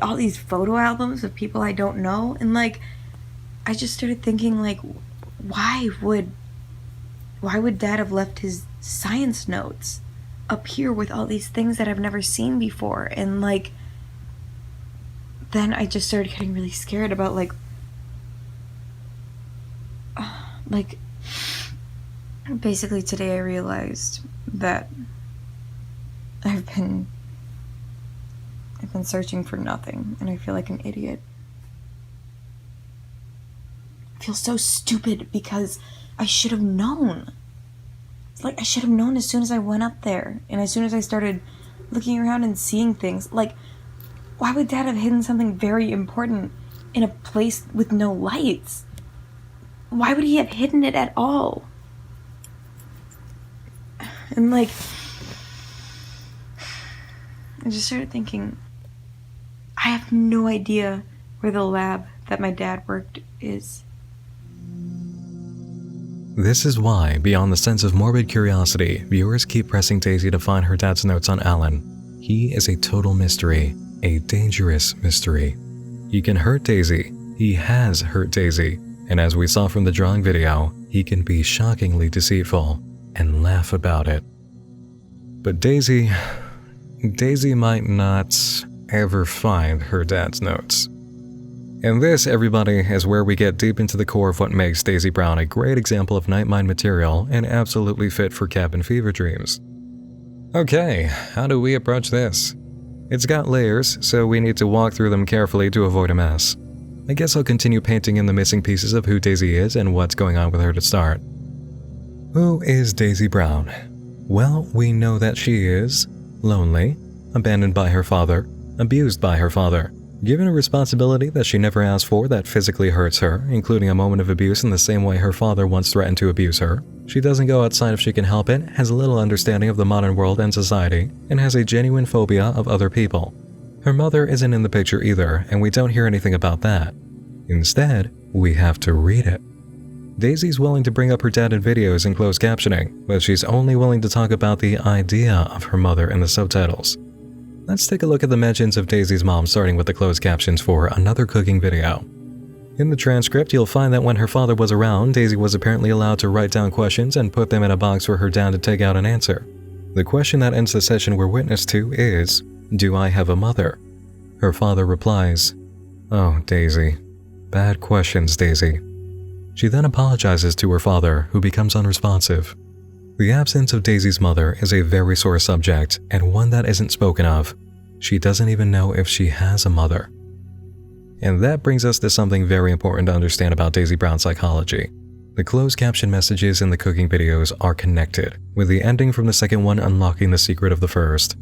B: all these photo albums of people I don't know. And, like, I just started thinking, like, why would Dad have left his science notes up here with all these things that I've never seen before? And, like, then I just started getting really scared about, like, basically today I realized that I've been searching for nothing, and I feel like an idiot. I feel so stupid because I should have known. It's like I should have known as soon as I went up there, and as soon as I started looking around and seeing things. Like, why would Dad have hidden something very important in a place with no lights? Why would he have hidden it at all? And, like, I just started thinking, I have no idea where the lab that my dad worked is.
A: This is why, beyond the sense of morbid curiosity, viewers keep pressing Daisy to find her dad's notes on Alan. He is a total mystery, a dangerous mystery. He can hurt Daisy, he has hurt Daisy, and as we saw from the drawing video, he can be shockingly deceitful and laugh about it. But Daisy might not ever find her dad's notes. And this, everybody, is where we get deep into the core of what makes Daisy Brown a great example of Nightmind material and absolutely fit for cabin fever dreams. Okay, how do we approach this? It's got layers, so we need to walk through them carefully to avoid a mess. I guess I'll continue painting in the missing pieces of who Daisy is and what's going on with her to start. Who is Daisy Brown? Well, we know that she is lonely, abandoned by her father, abused by her father, given a responsibility that she never asked for that physically hurts her, including a moment of abuse in the same way her father once threatened to abuse her. She doesn't go outside if she can help it, has little understanding of the modern world and society, and has a genuine phobia of other people. Her mother isn't in the picture either, and we don't hear anything about that. Instead, we have to read it. Daisy's willing to bring up her dad in videos and closed captioning, but she's only willing to talk about the idea of her mother in the subtitles. Let's take a look at the mentions of Daisy's mom, starting with the closed captions for another cooking video. In the transcript, you'll find that when her father was around, Daisy was apparently allowed to write down questions and put them in a box for her dad to take out and answer. The question that ends the session we're witness to is, "Do I have a mother?" Her father replies, "Oh, Daisy. Bad questions, Daisy." She then apologizes to her father, who becomes unresponsive. The absence of Daisy's mother is a very sore subject, and one that isn't spoken of. She doesn't even know if she has a mother. And that brings us to something very important to understand about Daisy Brown's psychology. The closed caption messages in the cooking videos are connected, with the ending from the second one unlocking the secret of the first.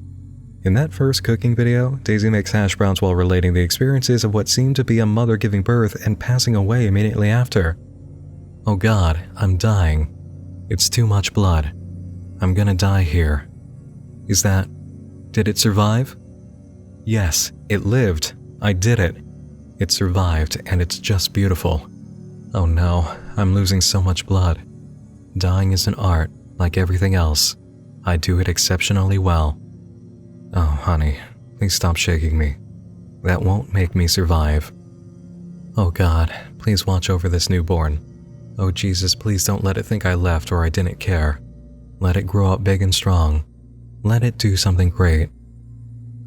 A: In that first cooking video, Daisy makes hash browns while relating the experiences of what seemed to be a mother giving birth and passing away immediately after. "Oh God, I'm dying. It's too much blood. I'm gonna die here. Did it survive? Yes, it lived. I did it. It survived, and it's just beautiful. Oh no, I'm losing so much blood. Dying is an art, like everything else. I do it exceptionally well. Oh, honey, please stop shaking me. That won't make me survive. Oh God, please watch over this newborn. Oh Jesus, please don't let it think I left or I didn't care. Let it grow up big and strong. Let it do something great.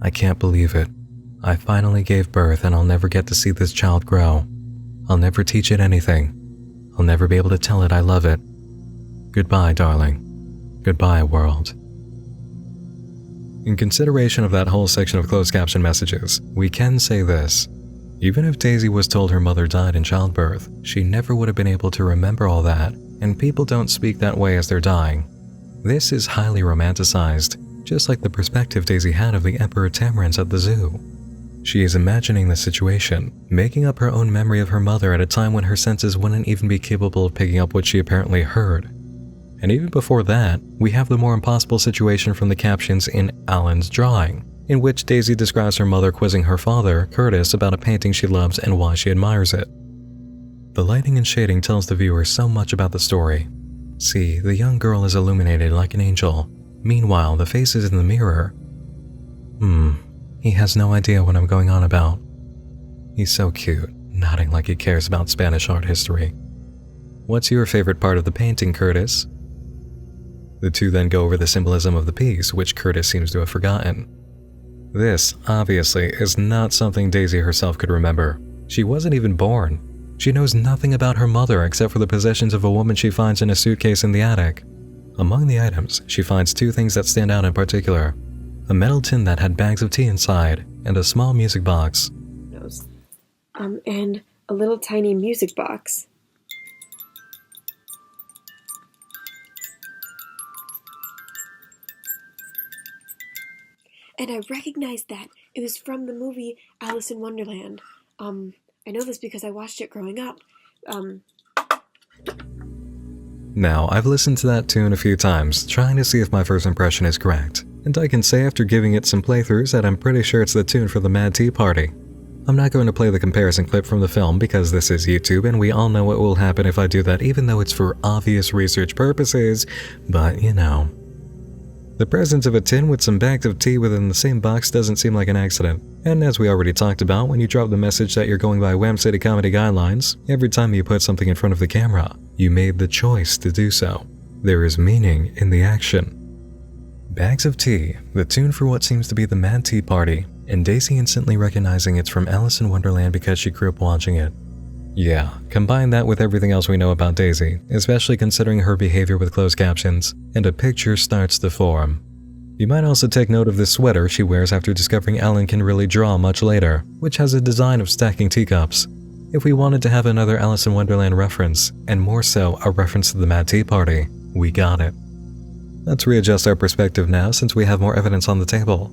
A: I can't believe it. I finally gave birth and I'll never get to see this child grow. I'll never teach it anything. I'll never be able to tell it I love it. Goodbye, darling. Goodbye, world." In consideration of that whole section of closed caption messages, we can say this. Even if Daisy was told her mother died in childbirth, she never would have been able to remember all that, and people don't speak that way as they're dying. This is highly romanticized, just like the perspective Daisy had of the Emperor Tamarins at the zoo. She is imagining the situation, making up her own memory of her mother at a time when her senses wouldn't even be capable of picking up what she apparently heard. And even before that, we have the more impossible situation from the captions in Alan's drawing, in which Daisy describes her mother quizzing her father, Curtis, about a painting she loves and why she admires it. The lighting and shading tells the viewer so much about the story. See, the young girl is illuminated like an angel. Meanwhile, the face is in the mirror. He has no idea what I'm going on about. He's so cute, nodding like he cares about Spanish art history. What's your favorite part of the painting, Curtis? The two then go over the symbolism of the piece, which Curtis seems to have forgotten. This, obviously, is not something Daisy herself could remember. She wasn't even born. She knows nothing about her mother except for the possessions of a woman she finds in a suitcase in the attic. Among the items, she finds two things that stand out in particular. A metal tin that had bags of tea inside, and a small music box.
D: And a little tiny music box. And I recognized that. It was from the movie Alice in Wonderland. I know this because I watched it growing up.
A: Now, I've listened to that tune a few times, trying to see if my first impression is correct. And I can say after giving it some playthroughs that I'm pretty sure it's the tune for the Mad Tea Party. I'm not going to play the comparison clip from the film because this is YouTube and we all know what will happen if I do that, even though it's for obvious research purposes, but you know. The presence of a tin with some bags of tea within the same box doesn't seem like an accident. And as we already talked about, when you drop the message that you're going by Wham City Comedy Guidelines, every time you put something in front of the camera, you made the choice to do so. There is meaning in the action. Bags of tea, the tune for what seems to be the Mad Tea Party, and Daisy instantly recognizing it's from Alice in Wonderland because she grew up watching it. Yeah, combine that with everything else we know about Daisy, especially considering her behavior with closed captions, and a picture starts to form. You might also take note of this sweater she wears after discovering Alan can really draw much later, which has a design of stacking teacups. If we wanted to have another Alice in Wonderland reference, and more so a reference to the Mad Tea Party, we got it. Let's readjust our perspective now since we have more evidence on the table.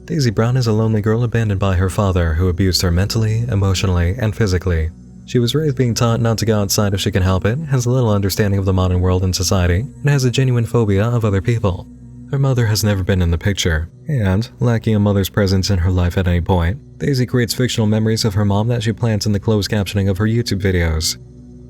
A: Daisy Brown is a lonely girl abandoned by her father who abused her mentally, emotionally, and physically. She was raised being taught not to go outside if she can help it, has little understanding of the modern world and society, and has a genuine phobia of other people. Her mother has never been in the picture, and, lacking a mother's presence in her life at any point, Daisy creates fictional memories of her mom that she plants in the closed captioning of her YouTube videos.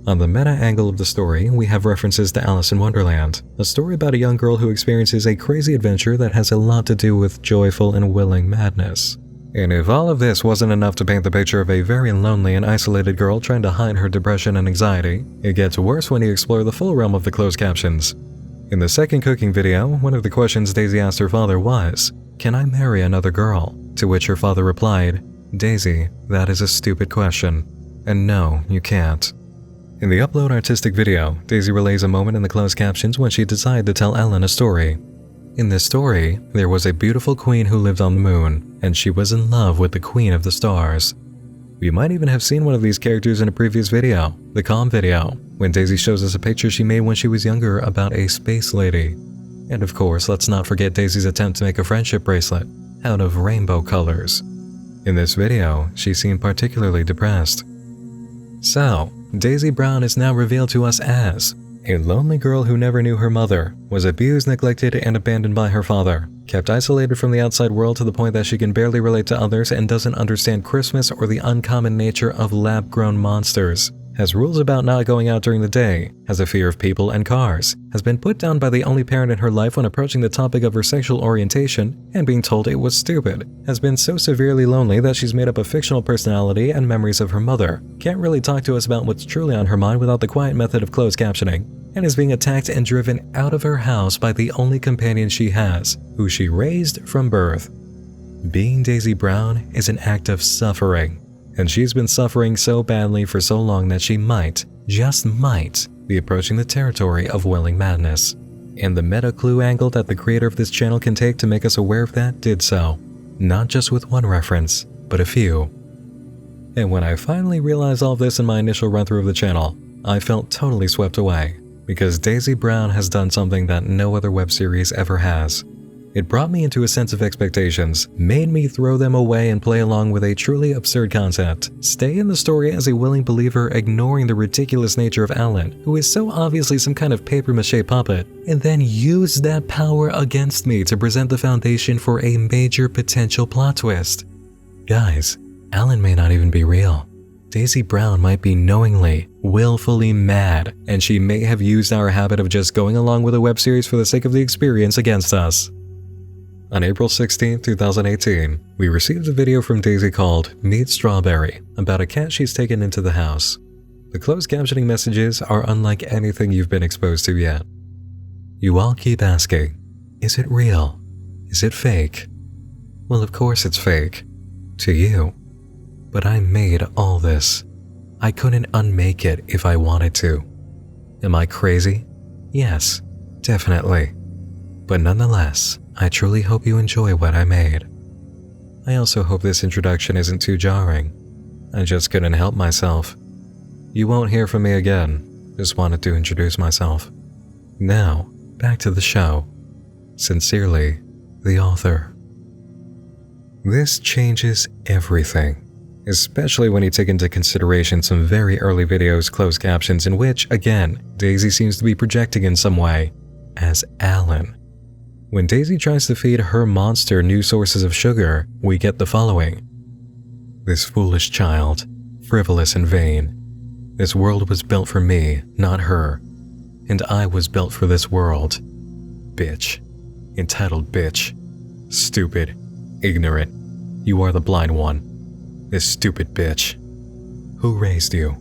A: On the meta angle of the story, we have references to Alice in Wonderland, a story about a young girl who experiences a crazy adventure that has a lot to do with joyful and willing madness. And if all of this wasn't enough to paint the picture of a very lonely and isolated girl trying to hide her depression and anxiety, it gets worse when you explore the full realm of the closed captions. In the second cooking video, one of the questions Daisy asked her father was, "Can I marry another girl?" To which her father replied, "Daisy, that is a stupid question. And no, you can't." In the upload artistic video, Daisy relays a moment in the closed captions when she decided to tell Ellen a story. In this story, there was a beautiful queen who lived on the moon, and she was in love with the queen of the stars. You might even have seen one of these characters in a previous video, the Calm video, when Daisy shows us a picture she made when she was younger about a space lady. And of course, let's not forget Daisy's attempt to make a friendship bracelet out of rainbow colors. In this video, she seemed particularly depressed. So, Daisy Brown is now revealed to us as a lonely girl who never knew her mother, was abused, neglected, and abandoned by her father, kept isolated from the outside world to the point that she can barely relate to others and doesn't understand Christmas or the uncommon nature of lab-grown monsters, has rules about not going out during the day, has a fear of people and cars, has been put down by the only parent in her life when approaching the topic of her sexual orientation and being told it was stupid, has been so severely lonely that she's made up a fictional personality and memories of her mother, can't really talk to us about what's truly on her mind without the quiet method of closed captioning, and is being attacked and driven out of her house by the only companion she has, who she raised from birth. Being Daisy Brown is an act of suffering, and she's been suffering so badly for so long that she might, just might, be approaching the territory of willing madness. And the meta clue angle that the creator of this channel can take to make us aware of that did so, not just with one reference, but a few. And when I finally realized all of this in my initial run-through of the channel, I felt totally swept away, because Daisy Brown has done something that no other web series ever has. It brought me into a sense of expectations, made me throw them away and play along with a truly absurd concept, stay in the story as a willing believer ignoring the ridiculous nature of Alan, who is so obviously some kind of papier-mâché puppet, and then use that power against me to present the foundation for a major potential plot twist. Guys, Alan may not even be real. Daisy Brown might be knowingly, willfully mad, and she may have used our habit of just going along with a web series for the sake of the experience against us. On April 16, 2018, we received a video from Daisy called Meet Strawberry about a cat she's taken into the house. The closed captioning messages are unlike anything you've been exposed to yet. You all keep asking, is it real? Is it fake? Well, of course it's fake. To you. But I made all this. I couldn't unmake it if I wanted to. Am I crazy? Yes, definitely. But nonetheless, I truly hope you enjoy what I made. I also hope this introduction isn't too jarring. I just couldn't help myself. You won't hear from me again. Just wanted to introduce myself. Now, back to the show. Sincerely, the author. This changes everything. Especially when you take into consideration some very early videos' closed captions in which, again, Daisy seems to be projecting in some way as Alan. When Daisy tries to feed her monster new sources of sugar, we get the following. This foolish child, frivolous and vain. This world was built for me, not her. And I was built for this world. Bitch. Entitled bitch. Stupid. Ignorant. You are the blind one. This stupid bitch. Who raised you?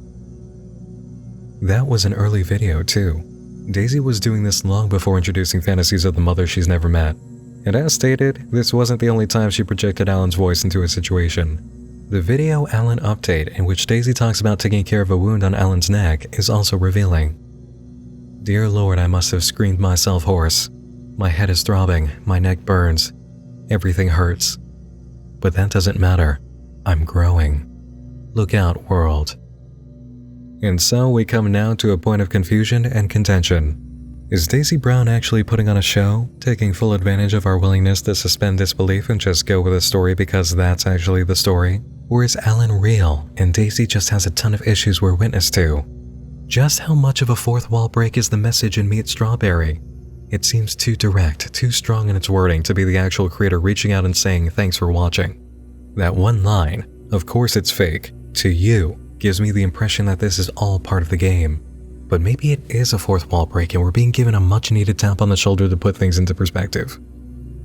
A: That was an early video too. Daisy was doing this long before introducing fantasies of the mother she's never met. And as stated, this wasn't the only time she projected Alan's voice into a situation. The video Alan Update, in which Daisy talks about taking care of a wound on Alan's neck, is also revealing. Dear Lord, I must have screamed myself hoarse. My head is throbbing, my neck burns, everything hurts. But that doesn't matter. I'm growing. Look out, world. And so we come now to a point of confusion and contention. Is Daisy Brown actually putting on a show, taking full advantage of our willingness to suspend disbelief and just go with the story because that's actually the story? Or is Alan real and Daisy just has a ton of issues we're witness to? Just how much of a fourth wall break is the message in Meet Strawberry? It seems too direct, too strong in its wording to be the actual creator reaching out and saying thanks for watching. That one line, "Of course it's fake, to you," gives me the impression that this is all part of the game. But maybe it is a fourth wall break and we're being given a much needed tap on the shoulder to put things into perspective.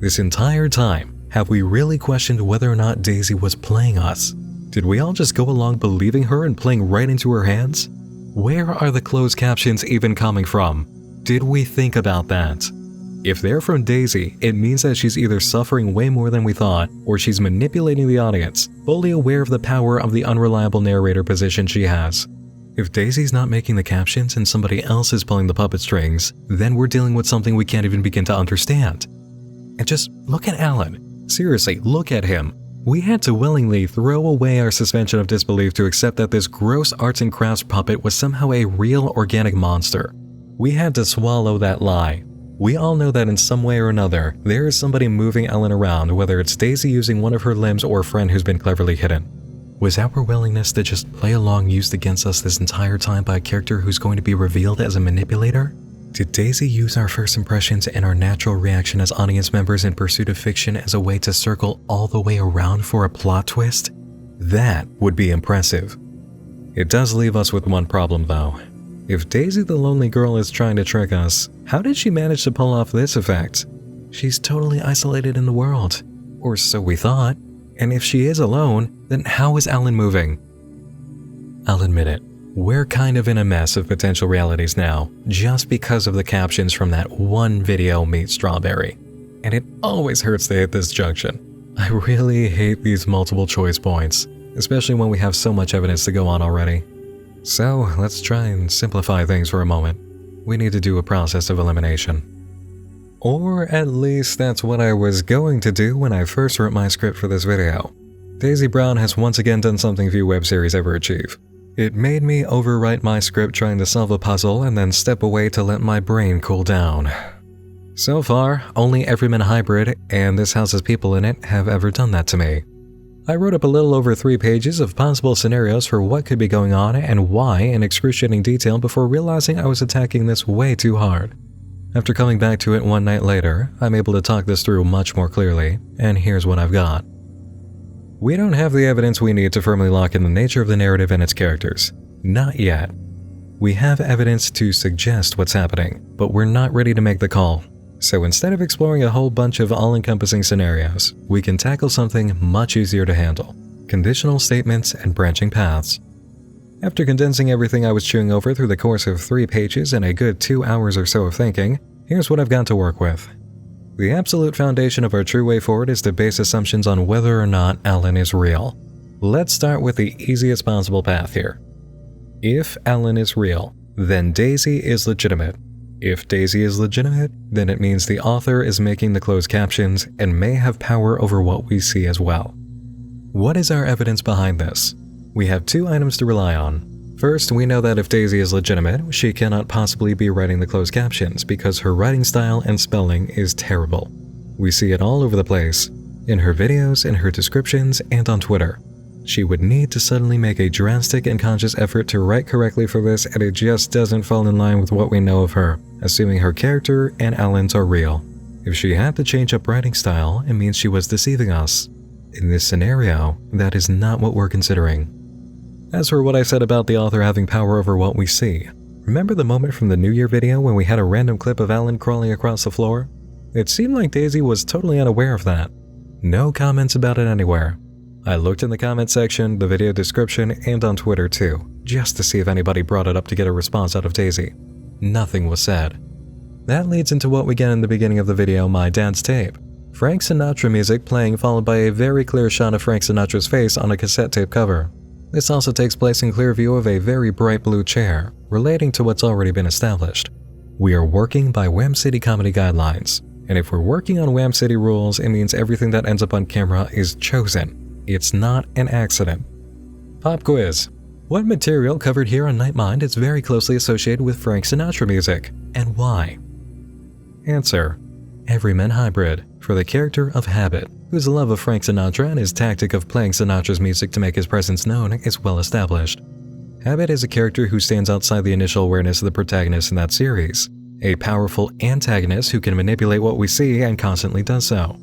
A: This entire time, have we really questioned whether or not Daisy was playing us? Did we all just go along believing her and playing right into her hands? Where are the closed captions even coming from? Did we think about that? If they're from Daisy, it means that she's either suffering way more than we thought, or she's manipulating the audience, fully aware of the power of the unreliable narrator position she has. If Daisy's not making the captions and somebody else is pulling the puppet strings, then we're dealing with something we can't even begin to understand. And just look at Alan. Seriously, look at him. We had to willingly throw away our suspension of disbelief to accept that this gross arts and crafts puppet was somehow a real organic monster. We had to swallow that lie. We all know that in some way or another, there is somebody moving Ellen around, whether it's Daisy using one of her limbs or a friend who's been cleverly hidden. Was our willingness to just play along used against us this entire time by a character who's going to be revealed as a manipulator? Did Daisy use our first impressions and our natural reaction as audience members in pursuit of fiction as a way to circle all the way around for a plot twist? That would be impressive. It does leave us with one problem though. If Daisy the lonely girl is trying to trick us, how did she manage to pull off this effect? She's totally isolated in the world. Or so we thought. And if she is alone, then how is Alan moving? I'll admit it, we're kind of in a mess of potential realities now, just because of the captions from that one video Meet Strawberry. And it always hurts to hit this junction. I really hate these multiple choice points, especially when we have so much evidence to go on already. So let's try and simplify things for a moment. We need to do a process of elimination. Or at least that's what I was going to do when I first wrote my script for this video. Daisy Brown has once again done something few web series ever achieve. It made me overwrite my script trying to solve a puzzle and then step away to let my brain cool down. So far, only Everyman Hybrid and This House's people in it have ever done that to me. I wrote up a little over 3 pages of possible scenarios for what could be going on and why in excruciating detail before realizing I was attacking this way too hard. After coming back to it one night later, I'm able to talk this through much more clearly, and here's what I've got. We don't have the evidence we need to firmly lock in the nature of the narrative and its characters. Not yet. We have evidence to suggest what's happening, but we're not ready to make the call. So instead of exploring a whole bunch of all-encompassing scenarios, we can tackle something much easier to handle: conditional statements and branching paths. After condensing everything I was chewing over through the course of 3 pages and a good 2 hours or so of thinking, here's what I've got to work with. The absolute foundation of our true way forward is to base assumptions on whether or not Alan is real. Let's start with the easiest possible path here. If Alan is real, then Daisy is legitimate. If Daisy is legitimate, then it means the author is making the closed captions and may have power over what we see as well. What is our evidence behind this? We have 2 items to rely on. First, we know that if Daisy is legitimate, she cannot possibly be writing the closed captions because her writing style and spelling is terrible. We see it all over the place, in her videos, in her descriptions, and on Twitter. She would need to suddenly make a drastic and conscious effort to write correctly for this, and it just doesn't fall in line with what we know of her, assuming her character and Alan's are real. If she had to change up writing style, it means she was deceiving us. In this scenario, that is not what we're considering. As for what I said about the author having power over what we see, remember the moment from the New Year video when we had a random clip of Alan crawling across the floor? It seemed like Daisy was totally unaware of that. No comments about it anywhere. I looked in the comment section, the video description, and on Twitter too, just to see if anybody brought it up to get a response out of Daisy. Nothing was said. That leads into what we get in the beginning of the video, My Dad's Tape. Frank Sinatra music playing, followed by a very clear shot of Frank Sinatra's face on a cassette tape cover. This also takes place in clear view of a very bright blue chair, relating to what's already been established. We are working by Wham City comedy guidelines. And if we're working on Wham City rules, it means everything that ends up on camera is chosen. It's not an accident. Pop quiz. What material covered here on Night Mind is very closely associated with Frank Sinatra music, and why? Answer. Everyman Hybrid, for the character of Habit, whose love of Frank Sinatra and his tactic of playing Sinatra's music to make his presence known is well established. Habit is a character who stands outside the initial awareness of the protagonist in that series, a powerful antagonist who can manipulate what we see and constantly does so.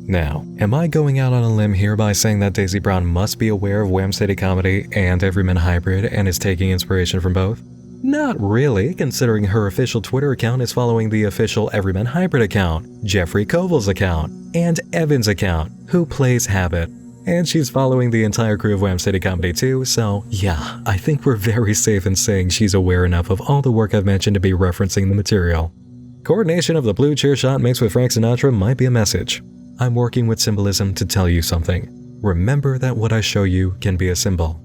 A: Now, am I going out on a limb here by saying that Daisy Brown must be aware of Wham City Comedy and Everyman Hybrid and is taking inspiration from both? Not really, considering her official Twitter account is following the official Everyman Hybrid account, Jeffrey Koval's account, and Evan's account, who plays Habit. And she's following the entire crew of Wham City Comedy too, so yeah, I think we're very safe in saying she's aware enough of all the work I've mentioned to be referencing the material. Coordination of the blue cheer shot mixed with Frank Sinatra might be a message. I'm working with symbolism to tell you something. Remember that what I show you can be a symbol.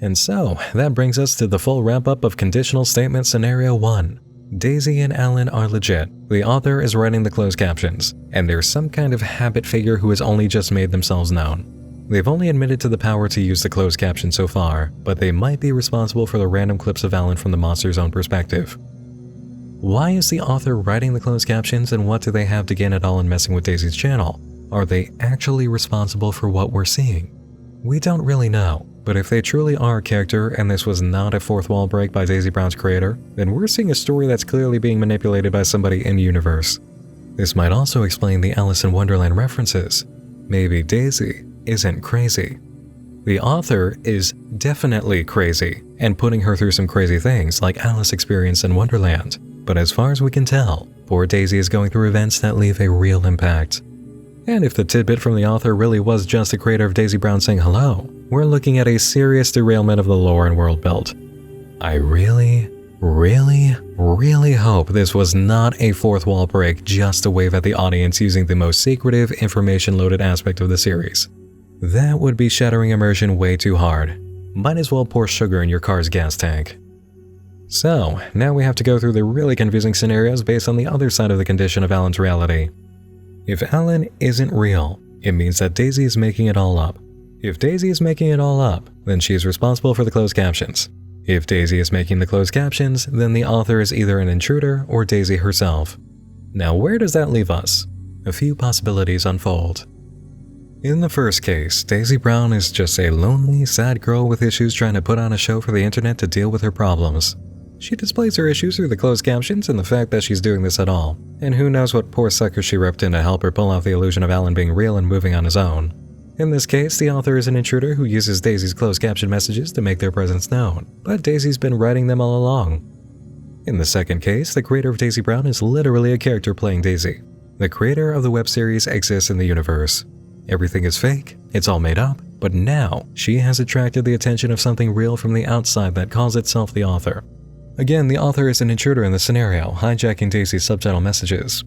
A: And so, that brings us to the full wrap-up of Conditional Statement Scenario 1. Daisy and Alan are legit. The author is writing the closed captions, and there's some kind of habit figure who has only just made themselves known. They've only admitted to the power to use the closed caption so far, but they might be responsible for the random clips of Alan from the monster's own perspective. Why is the author writing the closed captions, and what do they have to gain at all in messing with Daisy's channel? Are they actually responsible for what we're seeing? We don't really know. But if they truly are a character and this was not a fourth wall break by Daisy Brown's creator, then we're seeing a story that's clearly being manipulated by somebody in universe. This might also explain the Alice in Wonderland references. Maybe Daisy isn't crazy. The author is definitely crazy and putting her through some crazy things like Alice experienced in Wonderland. But as far as we can tell, poor Daisy is going through events that leave a real impact. And if the tidbit from the author really was just the creator of Daisy Brown saying hello, we're looking at a serious derailment of the lore and world built. I really hope this was not a fourth wall break just to wave at the audience using the most secretive, information-loaded aspect of the series. That would be shattering immersion way too hard. Might as well pour sugar in your car's gas tank. So, now we have to go through the really confusing scenarios based on the other side of the condition of Alan's reality. If Alan isn't real, it means that Daisy is making it all up. If Daisy is making it all up, then she is responsible for the closed captions. If Daisy is making the closed captions, then the author is either an intruder or Daisy herself. Now where does that leave us? A few possibilities unfold. In the first case, Daisy Brown is just a lonely, sad girl with issues trying to put on a show for the internet to deal with her problems. She displays her issues through the closed captions and the fact that she's doing this at all. And who knows what poor sucker she ripped in to help her pull off the illusion of Alan being real and moving on his own. In this case, the author is an intruder who uses Daisy's closed caption messages to make their presence known, but Daisy's been writing them all along. In the second case, the creator of Daisy Brown is literally a character playing Daisy. The creator of the web series exists in the universe. Everything is fake, it's all made up, but now she has attracted the attention of something real from the outside that calls itself the author. Again, the author is an intruder in the scenario, hijacking Daisy's subtitle messages.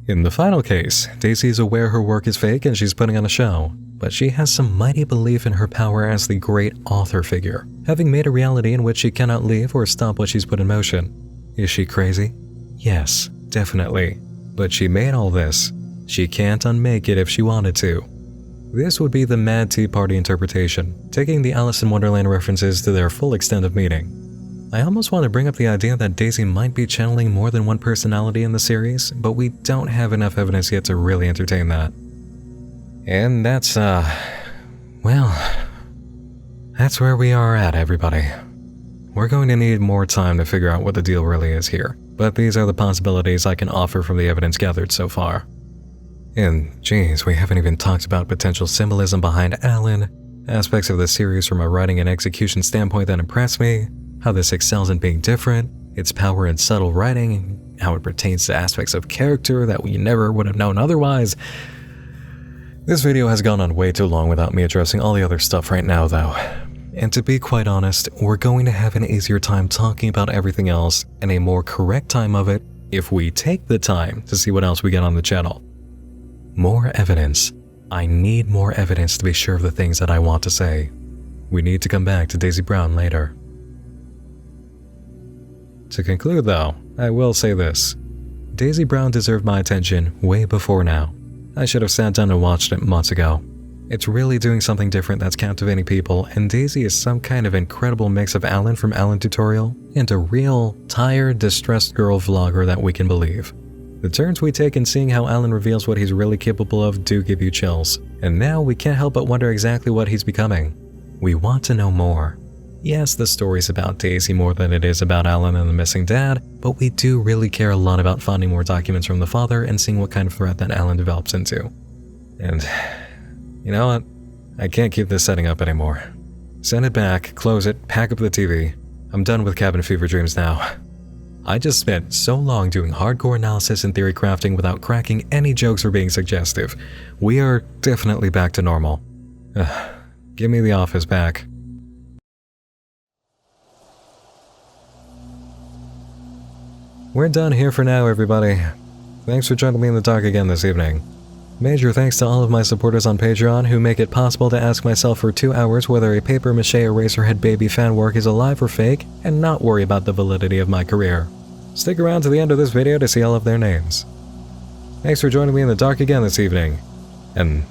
A: In the final case, Daisy is aware her work is fake and she's putting on a show, but she has some mighty belief in her power as the great author figure, having made a reality in which she cannot leave or stop what she's put in motion. Is she crazy? Yes, definitely. But she made all this. She can't unmake it if she wanted to. This would be the Mad Tea Party interpretation, taking the Alice in Wonderland references to their full extent of meaning. I almost want to bring up the idea that Daisy might be channeling more than one personality in the series, but we don't have enough evidence yet to really entertain that. And that's, well, that's where we are at, everybody. We're going to need more time to figure out what the deal really is here, but these are the possibilities I can offer from the evidence gathered so far. And, geez, we haven't even talked about potential symbolism behind Alan, aspects of the series from a writing and execution standpoint that impress me, how this excels in being different, its power in subtle writing, how it pertains to aspects of character that we never would have known otherwise. This video has gone on way too long without me addressing all the other stuff right now though. And to be quite honest, we're going to have an easier time talking about everything else and a more correct time of it if we take the time to see what else we get on the channel. More evidence. I need more evidence to be sure of the things that I want to say. We need to come back to Daisy Brown later. To conclude though, I will say this. Daisy Brown deserved my attention way before now. I should have sat down and watched it months ago. It's really doing something different that's captivating people, and Daisy is some kind of incredible mix of Alan from Alan Tutorial and a real, tired, distressed girl vlogger that we can believe. The turns we take in seeing how Alan reveals what he's really capable of do give you chills, and now we can't help but wonder exactly what he's becoming. We want to know more. Yes, the story's about Daisy more than it is about Alan and the missing dad, but we do really care a lot about finding more documents from the father and seeing what kind of threat that Alan develops into. And you know what? I can't keep this setting up anymore. Send it back, close it, pack up the TV. I'm done with cabin fever dreams now. I just spent so long doing hardcore analysis and theory crafting without cracking any jokes or being suggestive. We are definitely back to normal. Give me the office back. We're done here for now, everybody. Thanks for joining me in the dark again this evening. Major thanks to all of my supporters on Patreon who make it possible to ask myself for 2 hours whether a papier-mâché Eraserhead baby fan work is alive or fake and not worry about the validity of my career. Stick around to the end of this video to see all of their names. Thanks for joining me in the dark again this evening. And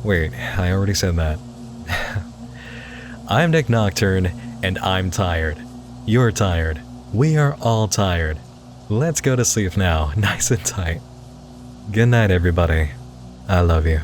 A: wait, I already said that. I'm Nick Nocturne, and I'm tired. You're tired. We are all tired. Let's go to sleep now, nice and tight. Good night, everybody. I love you.